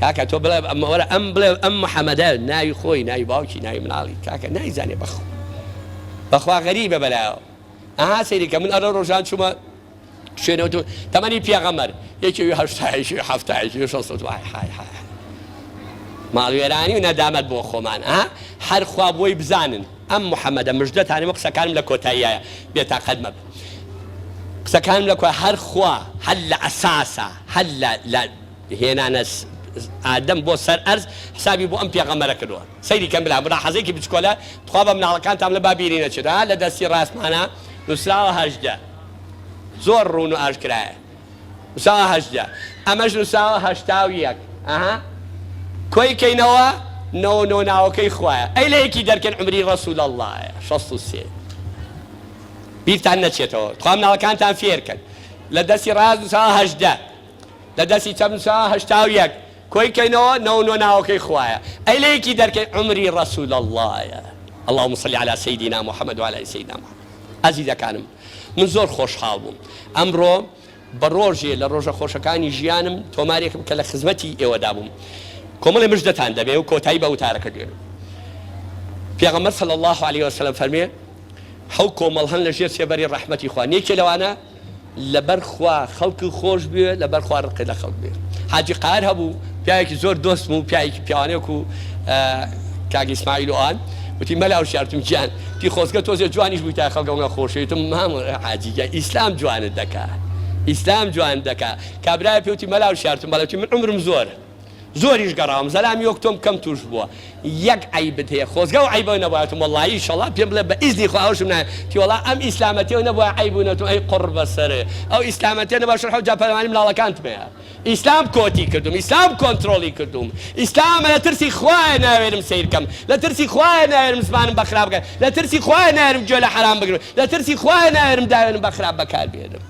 کاکە تۆ بڵێ وەرە ئەم بڵێ ئەم محەممەدە ناوی خۆی ناوی باوکی ناوی مناڵی کاکە نایزانێ بەخوا غەریبە بەلایەوە ئەها سەیری کە من ئەرە ڕۆژان چوومە شوێنەوە تەمەنی پێغەمبەر یەکێوی هەشتایشی هەفتایشی شەست های ماڵوێرانی و نەدامەت بۆ خۆمان هەر خوا بۆی بزانن ئەم محەممەدە مژدەتانەوە قسەکانم لە کۆتاییایە بێتاقەت مەبن قسەکانم لە کۆ هەر خوا هەر لە ئەساسە هەر لە هێنانە ئادەم بۆ سەر ئەرز حسابی بۆ ئەم پێغەمبەرە کردووە سەیری کەم بلا حەزێکی بچکۆلە تخوا بە مناڵەکانتان لە بابیری نەچێتە لە دەستی ڕاستمانە نووسراوە 18 زۆر ڕوون و ئاشکرایە نووسراوە 18 ئەمەش نووسراوە 81 کۆی کەینەوە نەوە ناوەکەی خوایە ئەی لە یەکی دەرکەن عمری ڕەسوول ئەڵڵایە 63 بیرتان نەچێتەوە تخوا مناڵەکانتان فێرکەن لە دەستی ڕاست نووسراوە 18 لە دەستی چەپ نووسراوە 81 کۆی کەینەوە نەوە ناوەکەی خوایە ئەی لە یەکی دەرکەن عمری ڕەسوول ئەڵڵایە اللهم صل على سيدنا محمد وعلى سيدنا محمد عزیزەکانم من زۆر خۆشحاڵ بووم ئەمڕۆ بە ڕۆژێ لە ڕۆژە خۆشەکانی ژیانم تۆمارێکم کە لە خزمەتی ئێوەدا بووم کۆمەڵی مژدەتان دەبێ و کۆتایی بە وتارەکە دێن پێغەمبەر صلی الله عليه وسلم فەرمێ حەو کۆمەڵ هەن لە ژێر سێبەری ڕەحمەتی خوا نێکێ لەوانە لەبەر خوا خەڵکی خۆش بێ لەبەر خوا ڕقی لە خەڵک بێ حاجی قار هەبوو پیاوێکی زۆر دۆستم و پیاوێکی پیاوانێک و کاک ئیسماعیل و ئان وتی مەلا و شارتم گیان تی خۆزگە تۆزێ جوانیش بووی تا خەڵکەوە خۆشەویتم مام حاجیگە ئیسلام جوانت دەکا ئیسلام جوان دەکا کابرای پێوتی مەلا و شارتم بەڵێتی من عمرم زۆریش گەڕاوم زەلامی وەک تۆم کەم توش بووە یەک عیبت هەیە خۆزگە و عیبەوە نەبووایەتم وەڵڵاهی ئینشەڵڵا پێم بڵێ بە ئیزنی خوا ئەوشم نایە تی وەڵڵا ئەم ئیسلامەتیەوە نەبووە عیبوونەتم ئەی قڕ بەسەرێ ئەو ئیسلامەتیە نەبا شەرح و جاپەرلەمانی منداڵەکانتمەیە ئیسلام کۆتی کردوم ئیسلام کۆنتڕۆڵی کردوم ئیسلامە لە ترسی خوایە ناوێرم سیرکەم لە ترسی خوایە ناوێرم زمانم بە خراپ بکەم لە ترسی خوایە ناوێرم گوێ لە حرام بگرم لە ترسی خوایە ناوێرم داوێنم بە خراپ بەکاربێنم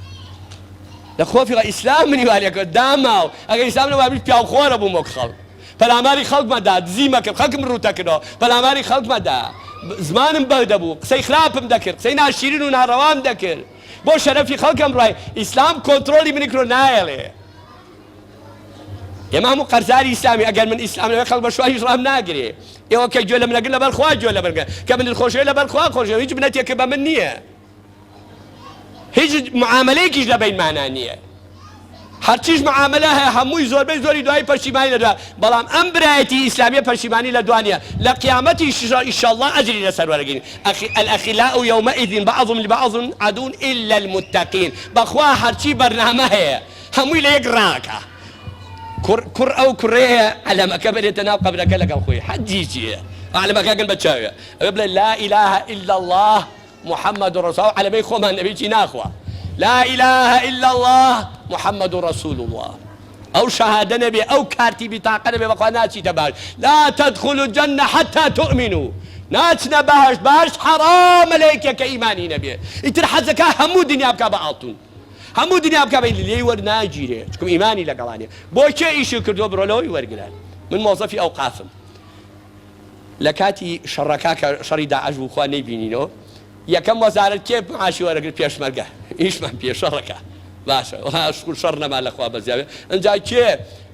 لە خۆفیڵە ئیسلام منی والیەکە داماو ئەگەر ئیسلام نەبابی پیاوخۆرە بووم وەک خەڵک پەلاماری خەڵکمەدا دزی مەکرد خەڵکم ڕوتە کردەوە پەلاماری خەڵکمەدا زمانم بەردە بوو قسەی خراپم دەکرد قسەی ناشیرین و ناڕەوام دەکرد بۆ شەرەفی خەڵکم ڕای ئیسلام کۆنتڕۆلی منی کرۆ نایەڵێ ئێمە هەموو قەرزاری ئیسلامی ئەگەر من ئیسلام نەوێ خەڵک بە شوای هیچ ڕام ناگرێ ئێوە کە گوێ لە منەگرن لەبەر خوا گوێ لە بەرگە کە من خۆشەوێ لەبەر خوا خۆشەوێ هیچ بنەتێکە بە من نییە هیچ معاملەیەکیش لە بینمانە نییە هەرچیش معاملە هەیە هەمووی زۆربەی زۆری دوای پەشیمانی لە دوای بەڵام ئەم برایەتی ئیسلامیە پەشیمانی لە دوانیە لە قیامەتی ئینشەڵڵا ئەجری لەسەر وەرەگرین الأخلاء يومئذ بعضهم لبعض عدو إلا المتقين بەخوا هەرچی بەرنامە هەیە هەمووی لە یەک ڕاکە کوڕ ئەو کوڕەیە عەلەمەکە بێتە ناو قەبرەکە لەگەڵ خۆی حەجی چییە عەلەمەکە گەن بە چاوێ ئەوێ بڵێ لا إله إلا الله محمد رسول الله عەلەمەی خۆمان نەبێکی ناخوا لا إله إلا الله محمد رسول الله أو شهادة نبي أو كارتي بطاقة نبي بقى ناتي تباش لا تدخلوا الجنة حتى تؤمنوا ناتنا باش حرام عليك كإيماني نبي يترحى زكاة همو دنيا بكا بأعطون همو دنيا بكا بين اللي ورناجيري تكون إيماني لقلاني بوشي إيشو كردو برولوي ورقلان من موظفي أوقافهم لكاتي شركاك شري داعش وخواني بينينو یەکەم وەزارەت کێ معاشی وەرەگرت پێشمەرگە ئیشمان پێشەڕەکە باشە شکر شەڕ نەما لەخوا بەزیاوێ ئەنجا کێ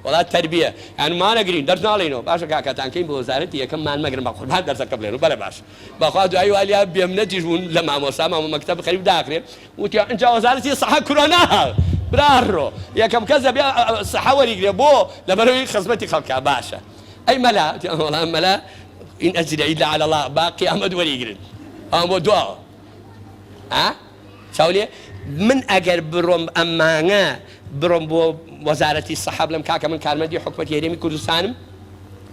وڵات تربیە یانمانەگرین دەرس ناڵێنەوە باشە کاکەتانکەین بۆ وەزارەتی یەکەممان مەگرن بە قوربان دەرسەکە بڵێن و بەرە باش بەخوا دوایی والیا بێمنەتیش بوون لە مامۆستا مەکتەب خەریب داکرێ وتی ئەنجا وەزارەتی سەحا کورۆنا برارڕۆ یەکەم کەس دەبێ سەحا وەریگرێ بۆ لەبەرەوەی خزمەتی خەڵکا باشە ئەی مەلا وەڵام مەلا ئین ئەجرە ئیلا عەلە الله با قیامەت وەریگرن ئەم بۆ دواوە چاولێ من ئەگەر بڕۆم ئەمانە بڕۆم بۆ وەزارەتی سەحا بڵێم کاکە من کارمەندی حکومەتی هەرێمی کوردستانم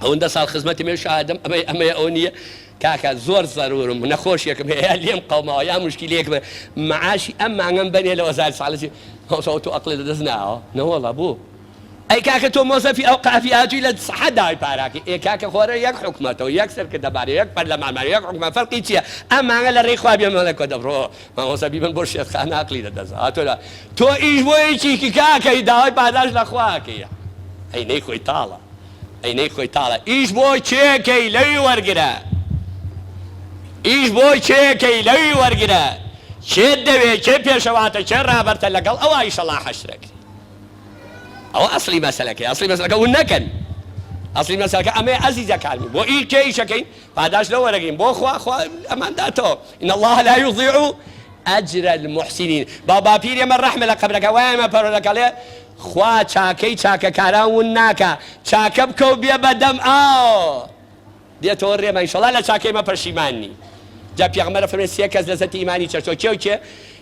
ئەوەندە ساڵ خزمەتی مێ شادم ئەمەیە ئەو نییە کاکە زۆر زەرورم نەخۆشیەکەم هەیە لێم قەومەوە یا مشکلەیەکمە معاشی ئەم مانگەم بەنێ لە وەزارەتی سەحا تۆ ئەقڵێ لەدەست ناوە نەوەڵە بوو ئەی کاکە تۆ مۆزەفی ئەو قافی ئاجووی لە سەحا داوای پاراکەی ئێ کاکە خۆرە یەک حکومەتەوە یەک سەرکردەبارە یەک پەرلەمانمانە یەک حکومەت فەرقی چییە ئەم مانگە لە ڕێی خوا بێمەڵە کۆ دەبڕۆ مامۆسەبی من بۆ شێتخانە عەقلی دەدەزا تۆ ئیش بۆ یەکێکی کاکەی داوای پاداش لە خواکەیە ئەینەی خۆی تاڵە ئەینەی خۆی تاڵە ئیش بۆ چێکەی لەوی وەرگرە ئیش بۆ چێکەی لەوی وەرگرە چێت دەوێت چێ پێشەواتە چێ ڕابەرتە لەگەڵ ئەوە ئیشەڵا حەشرەکە ئەوە ئەسڵی مەسەلەکەی ئەسڵی مەسەلەکە ون نەکەن ئەسڵی مەسەلەکە ئەمێ ئەزیزە کارمی بۆ ئیشەکەین پاداش لە وەرەگرین بۆ خوا ئەمانداتەوە ئین الله لا يضيع ئەجر المحسنین باپیر ئێمە ڕەحمە لە قەبرەکە وایە ئێمە پەرۆلەکەڵێ خوا چاکەی چاکەکاران ون ناکە چاکە بکەو بێ بەدەم ئاو دێتەوە ڕێمە ئینشەڵا لە چاکەی مە پەشیماننی جا پێغەمبەر فەرمێ سێ کەس لەزەتی ئیمانی چەرچۆ کێ و کێ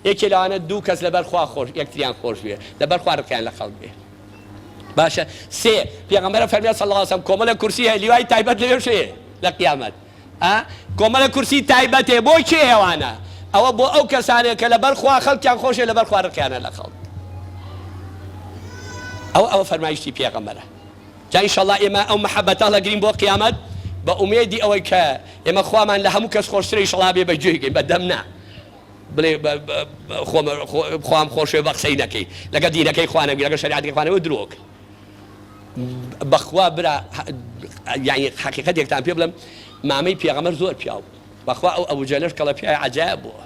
یەکێ لەوانە دوو کەس لەبەر خوا خۆش یەکتریان خۆش بێ لەبەر خوا ڕقیان لە خەڵک بێ باشە سێ پێغەمبەر فەرمێ صلی الله علیه وسلم کۆمەڵە کورسی هەیە لیوای تایبەت لەوێ شەیە لە قیامەت کۆمەڵە کورسی تایبەتێ بۆ کێ ئێوانە ئەوە بۆ ئەو کەسانێک کە لەبەر خوا خەڵکیان خۆشێ لەبەر خوا ڕقیانە لە خەڵک ئەوە فەرمایشتی پێغەمبەرە جا ئینشەڵا ئێمە ئەو مەحەبەتە هەڵەگرین بۆ قیامەت بە ئومێدی ئەوەی کە ئێمە خوامان لە هەموو کەس خۆشترە ئینشەڵا بێ بەگوێگەین بەدەم نا بڵێ خۆم خۆشێ بە قسەی نەکەی لەگە دینەکەی خوا نەبی لەگە شەریعەتەکەی خوا نەبی درۆک بەخوا برا یعنی حەقیقەتێکتان پێ بڵێم مامەی پێغەمبەر زۆر پیاو بەخوا ئەو ئەبوجەلەش کەڵە پیاوی عەجایب بووە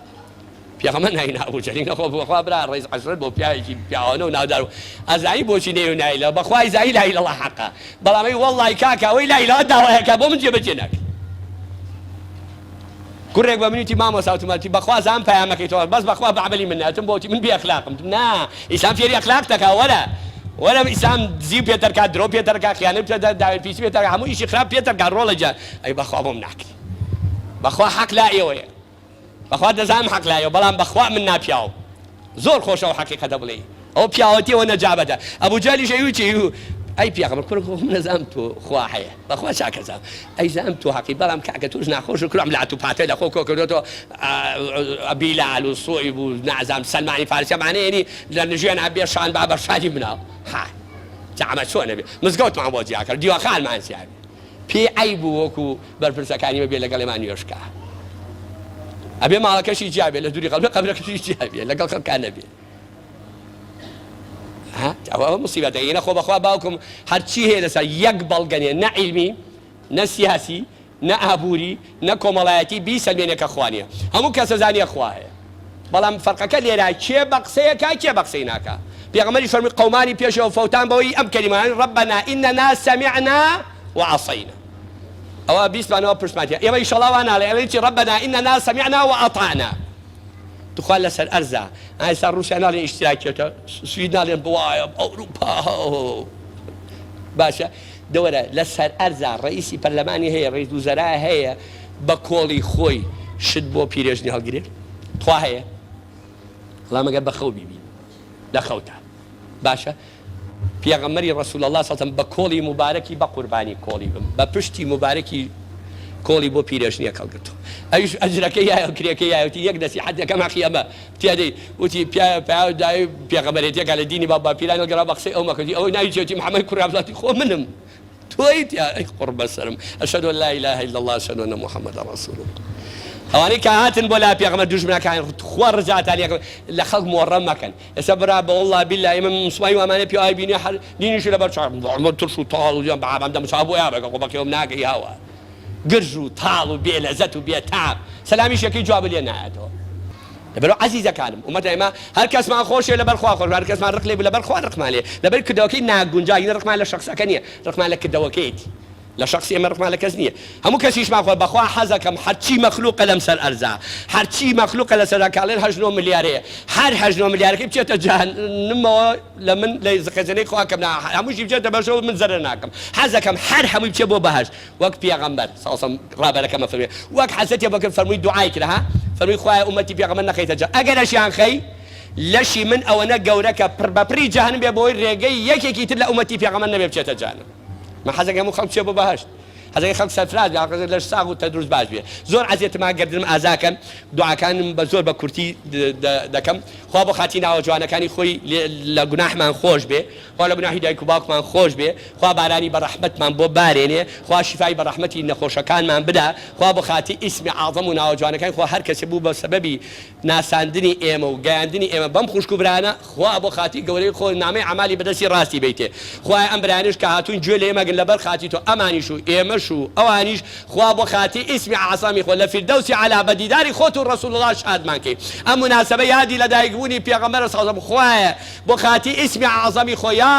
پێغەمبەر ناینا ئەبوجەلی نەخۆ بەخوا برا ڕێز عەشرەت بۆ پیاوێکی پیاوانە و ناودار و ئەزایی بۆچی نێ و نایلە بەخوای زایی لا ئیلە ئیلڵا حەقا بەڵام ئەی وەڵڵای کاکە ئەوەی لا ئیلە داوایەکە بۆ من جێبەجێ ناکەی کوڕێک بە منیتی مامۆستا وتمەتی بەخوا زان پەیامەکەی تۆ بەس بەخوا بەعەمەلی من نەتم بۆتی من بێ ئەخلاقم نا ئیسلام فێری ئەخلاق دەکا وەرە ئیسلام زیو پێتر کات درۆ پێتر کا خیانەت پێتر داوای پیسی پێتر هەموو ئیشی خراپ پێتر کا ڕۆڵە جا ئەی بەخوا بۆم ناکەی بەخوا حەق لا ئێوەیە بەخوا دەزانم حەق لایە بەڵام بەخوا من ناپیاوم زۆر خۆشە ئەو حەقیقەتە بڵێ ئەو پیاوەتیەوە نەجابەتە ئەبوجەلی شەیوچی ئەی پێغەمبەر کوڕ من نەزانم تۆ خوا هەیە بەخوا چاکەزانم ئەی زانم تۆ حەقی بەڵام کاکە تۆش ناخۆش و کوڕم لات و پاتەی لە خۆ کۆ کردوتەوە بیلال و سۆیب و نازانم سەلمانی فارسی ئەمانەیەنی لە نژێن ئەبێ شان با بەرشادی بناو ها جامە چۆنە بێ مزگەوتمان بۆ جیا کرد دیوەخانمان سیاوی پێی ئەی بوو وەکو بەرپرسەکانی بێ لەگەڵ ئێمان نوێشکە ئەبێ ماڵەکەشی جیابێ لە دووری قەبرەکەشی جیابێ لەگەڵ خەڵکان نەبێ ئەوە موسیبەتە ئێنە خۆ بەخوا باوکم هەرچی هەیە لەسەر یەک بەڵگەنێ نە عیلمی نە سیاسی نە ئابووری نە کۆمەڵایەتی بیسەلمێنێکە خوا نییە هەموو کەسە زانیە خوا هەیە بەڵام فەرقەکە لێرە کێ بە قسەیەکە کێ بە قسەی ناکە پێغەمبەری فەرمی قەومانی پێشەوە فەوتان بەوەی ئەم کەلیمانە ڕەبەنا ئینەنا سەمیعنا وعەسەینا ئەوە بیستمانەوە پرسماتیە ئێمە ئینشەڵا وا ناڵێ ئەڵێ چی ڕەبەنا ئینەنا سەمیعنا وئەطەعنا دخوال لەسەر ئەرزە ئایستا ڕووسیا ناڵێن ئیشتراکێتە سوید ناڵێن بوایە ئەوروپا باشە دەوەرە لەسەر ئەرزە ڕئیسی پەرلەمانی هەیە ڕئیس وزەرا هەیە بە کۆڵی خۆی شت بۆ پیرێژنی هەڵگرێت توا هەیە وەڵام ئەگەر بەخەو بیبی لە خەوتە باشە پێغەمبەری ڕەسوول الله صلی الله علیه و سلم بە کۆڵی مبارەکی بە قوربانی کۆڵی بم بە پشتی مبارەکی کۆڵی بۆ پیرێژنیە هەڵگرتەوە ئەویش ئەجرەکەی یایە و کرێکەی یایەتی یەک نەسیحەتێکەم ئەخی ئەمە تیادەی وتی پیاوەدای پێغەمبەرێتیەکە لە دینی با پیران هەڵگەڕا بە قسەی ئەو مەکردی ئەوەی ناوی چێتی محەممەد کوڕی عەبدوڵڵاهی خۆ منم تۆی ئەی قورب بەسەرم ئەشهەدو ئەن لا ئیلاهە ئیلا الله ئەشهەدو ئەنە محەممەدە ڕەسوول الله ئەوانەی کە هاتن بۆ لا پێغەمبەر دوژمنەکان خوا ڕزاتانیەکە لە خەڵک مۆڕەم مەکەن ئێستا برا بە وەڵڵا بیللا ئێمە مسڵمانی وامانە پیاوی بینی دینیشی لەبەر چاومە ترش و تاڵ و بەعام دەمسا بۆ یابەکە خۆ بەکەوم ناگەی هاوە گرژ و تاڵ و بێلەزەت و بێتاب سەلامیش یەکەی جواب لێ نایەتەوە لەبەرەوە عەزیزەکانم ومەتە ئێمە هەر کەسمان خۆشێ لەبەر خوا خۆش هەر کەسمان ڕق لێ لەبەر خوا ڕقمان لێ لەبەر کردەوەکەی ناگونجاو ڕقمان لە شخصەکە نییە ڕقمان لە کردەوەکەیەتی لە شخصی ئێمە ڕقمان لە کەس نییە هەموو کەسیشمان خۆ بەخوا حەزەکەم هەرچی مەخلوقە لەم سەر ئەرزا هەرچی مەخلوقە لە سەرا کاڵێن 8 ملیارەیە هەر 8 ملیارەکەی بچێتە جەهەنەمەوە لە من لە خەزانەی خوا کەم هەمووشی بچێتە بەشەوە من زەرەر ناکەم حەزەکەم هەر هەمووی بچێ بۆ بەهەشت وەک پێغەمبەر سەڵسەم ڕابەرەکەمە فەرمووی وەک حەزەتێ بکرد فەرمووی دوعای کرد ها فەرمووی خوایە ئومەتی پێغەمبەر نەخەیتە جەهەنەم ئەگەرەشیان خەی لەشی من ئەوەنە گەورەکە بەپڕی جەهەنەم بێ بۆی ڕێگەی یەکێکی تر لە ئومەتی پێغەمبەر نەبێ بچێتە جەهەنەم من حەزەکەم هەموو خەڵک بچێ بۆ بەهەشت هەزای خەڵک سەرفراز بێ لەش ساغ و تەدروست باش بێ زۆر عەزیەتمان گردم ئازاکەم دوعاکانم بە زۆر بە کورتی دەکەم خوا بۆ خاتی ناوە جوانەکانی خۆی لە گوناحمان خۆش بێ خوا لە گوناحی دایک و باوکمان خۆش بێ خوا بارانی بە ڕەحمەتمان بۆ بارێنێ خوا شیفای بە ڕەحمەتی نەخۆشەکانمان بدا خوا بۆ خاتی ئیسمی عەظەم و ناوە جوانەکانی خوا هەر کەسێ بوو بە سەبەبی ناساندنی ئێمە و گەیاندنی ئێمە بەم خوشک و برانە خوا بۆ خاتی گەورەی خۆی نامەی عەمالی بەدەستی ڕاستی بیتێ خوای ئەم برانش کە هاتوون گوێ لە ئێمەگرن لەبەر خاتی تۆ ئەمانیش و ئێمەش و ئەوانیش خوا بۆ خاتی ئیسمی عەظەمی خۆ لە فیردەوسی عەلا بە دیداری خۆت و ڕەسوول الله شادمان کەی ئەم موناسەبە یادی لە دایکبوونی پێغەمبەر سەڵسەڵام خوایە بۆ خاتی ئیسمی عەظەمی خۆ یا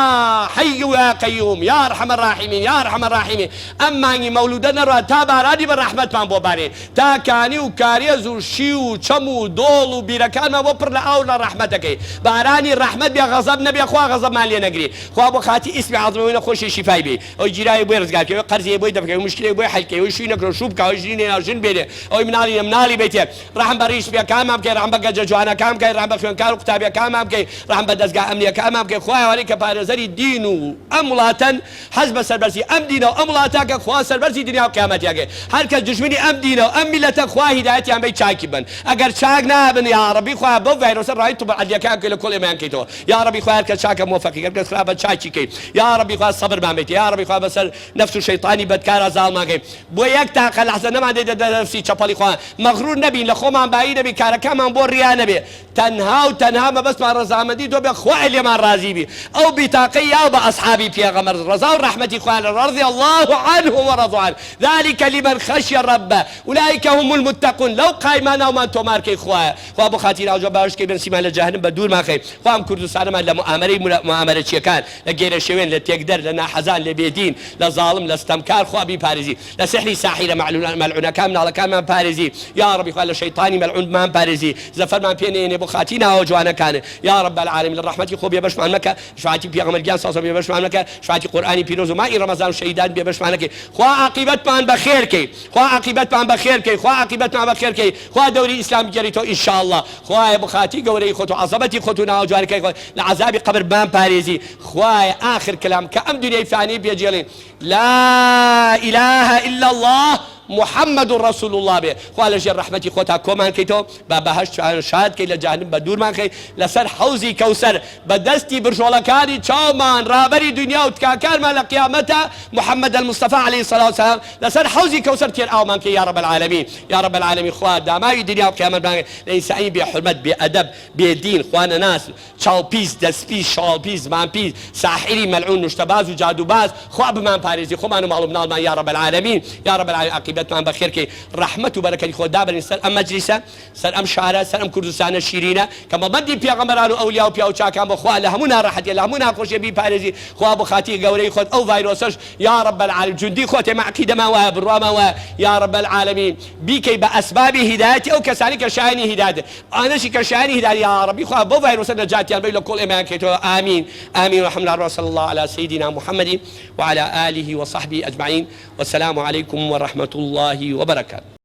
حەی و یا قەیوم یا ئەرحەمە الراحیمین یا ئەرحەمە الراحیمین ئەم مانگی مەولودە نەڕوا تا بارانی بە ڕەحمەتمان بۆ بارێن تا کانی و کارێز و شی و چەم و دۆڵ و بیرەکانمان بۆ پڕ لە ئاو لە ڕەحمەتەکەی بارانی ڕەحمەت بێ غەزەب نەبێ خوا غەزەبمان لێ نەگری خوا بۆ خاتی ئیسمی عەظەمی خۆشی شیفای بێ ئەوی جیرایی بۆی ڕزگارکەوە قەرزی بۆی دەبکەوە مشکلەی بۆی حەلکەوە شوی نەکرۆ شوب کاوە ژینێ ناژن بێنێ ئەوی مناڵی بیتێ ڕەحم بە ڕیش بێکانمان بکەی ڕەحم بە گەجە جوانەکان بکەی ڕەحم بە خوێندکار و قوتابیەکانمان بکەی ڕەحم بە دەستگا ئەمنیەکانمان بکەی خوایەوەی کە پارێزەری دین و ئەم وڵاتەن حەز بە سەربەرزی ئەم دینە و ئەم وڵاتە کە خوا سەربەرزی دنیا و قیامەتیەکەی هەر کەس دژمنی ئەم دینە و ئەم میلەتە خوا هیدایەتیان بێ چاکی بن ئەگەر چاک نابن یا ڕەبی خوا بەو ڤایرۆسە ڕای تو بەعەدلیەکان کەی لە کۆڵ ئێمەیان کەیتەوە یا ڕەبی خوا هەر کەس چاکە مۆفەقی هەر کەس خراپە چاکی کەی یا ڕەبی خوا سەبرمان بێت یا ڕەبی خوا بەسەر نەفس و شەیطانی بەدکارە زاڵمان کەی بۆ یەک تاقە لەحزە نەمان دێتە نەفسی چەپەڵی خوا مەغروور نەبین لە خۆمان بایی نەبی کارەکانمان بۆ ڕیا نەبێ تەنها و تەنها مەبەستمان ڕەزامەندی تۆ بێ خوای لێمان ڕازی بی ئەو بیتاقەی یا بە ئەصحابی پێغەمبەر ڕەزا و ڕەحمەتی خوا رضي الله عنهم ورضوا عنه ذلك لمن خشي ربه أولئك هم المتقون لو قايمانا وما تومار كي خوا بو خاطر اوجا باش كي بن سيمان لجهنم بدور ما خي خوا كردستان ما لمؤامره چيكان لغير شوين لتقدر لنا حزان لبيدين لظالم لاستمكار خوا بي باريزي لسحري ساحره ملعونه كامل على كان باريزي يا ربي خوا الشيطاني ملعون ما باريزي زفر ما بيني بو خاتينا وجوانا كان يا رب العالمين الرحمه خو بيبش معنك شفاعتي بيغمر جان صاص بيبش معنك شفاعتي قراني بيروز ما رمضان شهيدان بيبش معنك خوا عاقبتمان بخير كي خوا عاقبتمان بخير كي خوا عاقبتمان بخير كي خوا دوري اسلام جريتو ان شاء الله خوا بخاتي قوري خطو عصبتي خطو ناوجوان كي لعذاب قبر بان باريزي خوا اخر كلام كأم دنيا فاني بيجيلين لا اله الا الله محمد رسول الله به خوا لجر رحمتي خوتا كومان كيتو بابهش شاد كي لجهنم بدور مان كي لسر حوزي كوثر بدستي برجولكاني چاومان رابري دنيا وتكاكار ما لقيامته محمد المصطفى عليه الصلاه والسلام لسر حوزي كوثر تير او مان كي يا رب العالمين يا رب العالمين خوا داماي دنيا وقيامت ليس اي بحرمت بادب بدين خوانا ناس چاو بيس دس بيس شال بيس مان بيس ساحري ملعون نشتباز وجادوباز خوا بمان باريزي خو مانو معلوم نال يا رب العالمين يا رب العالمين عاقبتمان بخير كي رحمة وبركة خود دابر سر ام مجلسه سر ام شعره سر ام كردستان شيرينه كما بدي پیغمبران و اولياء و پیاو چاکان بو خوا لهمنا راحت لهمنا خوش بي باريزي خوا بو خاطي غوري خود او فيروسش يا رب العالمين جندي خوت مع كده ما وبرما يا رب العالمين بك باسباب هدايتي او كذلك شاني هدايته انا شي كشاني هدايه يا ربي خوا بو فيروس نجاتي بين كل ايمان كيتو امين امين ورحمه الله صلى الله على سيدنا محمد وعلى اله وصحبه اجمعين والسلام عليكم ورحمه الله وبركاته.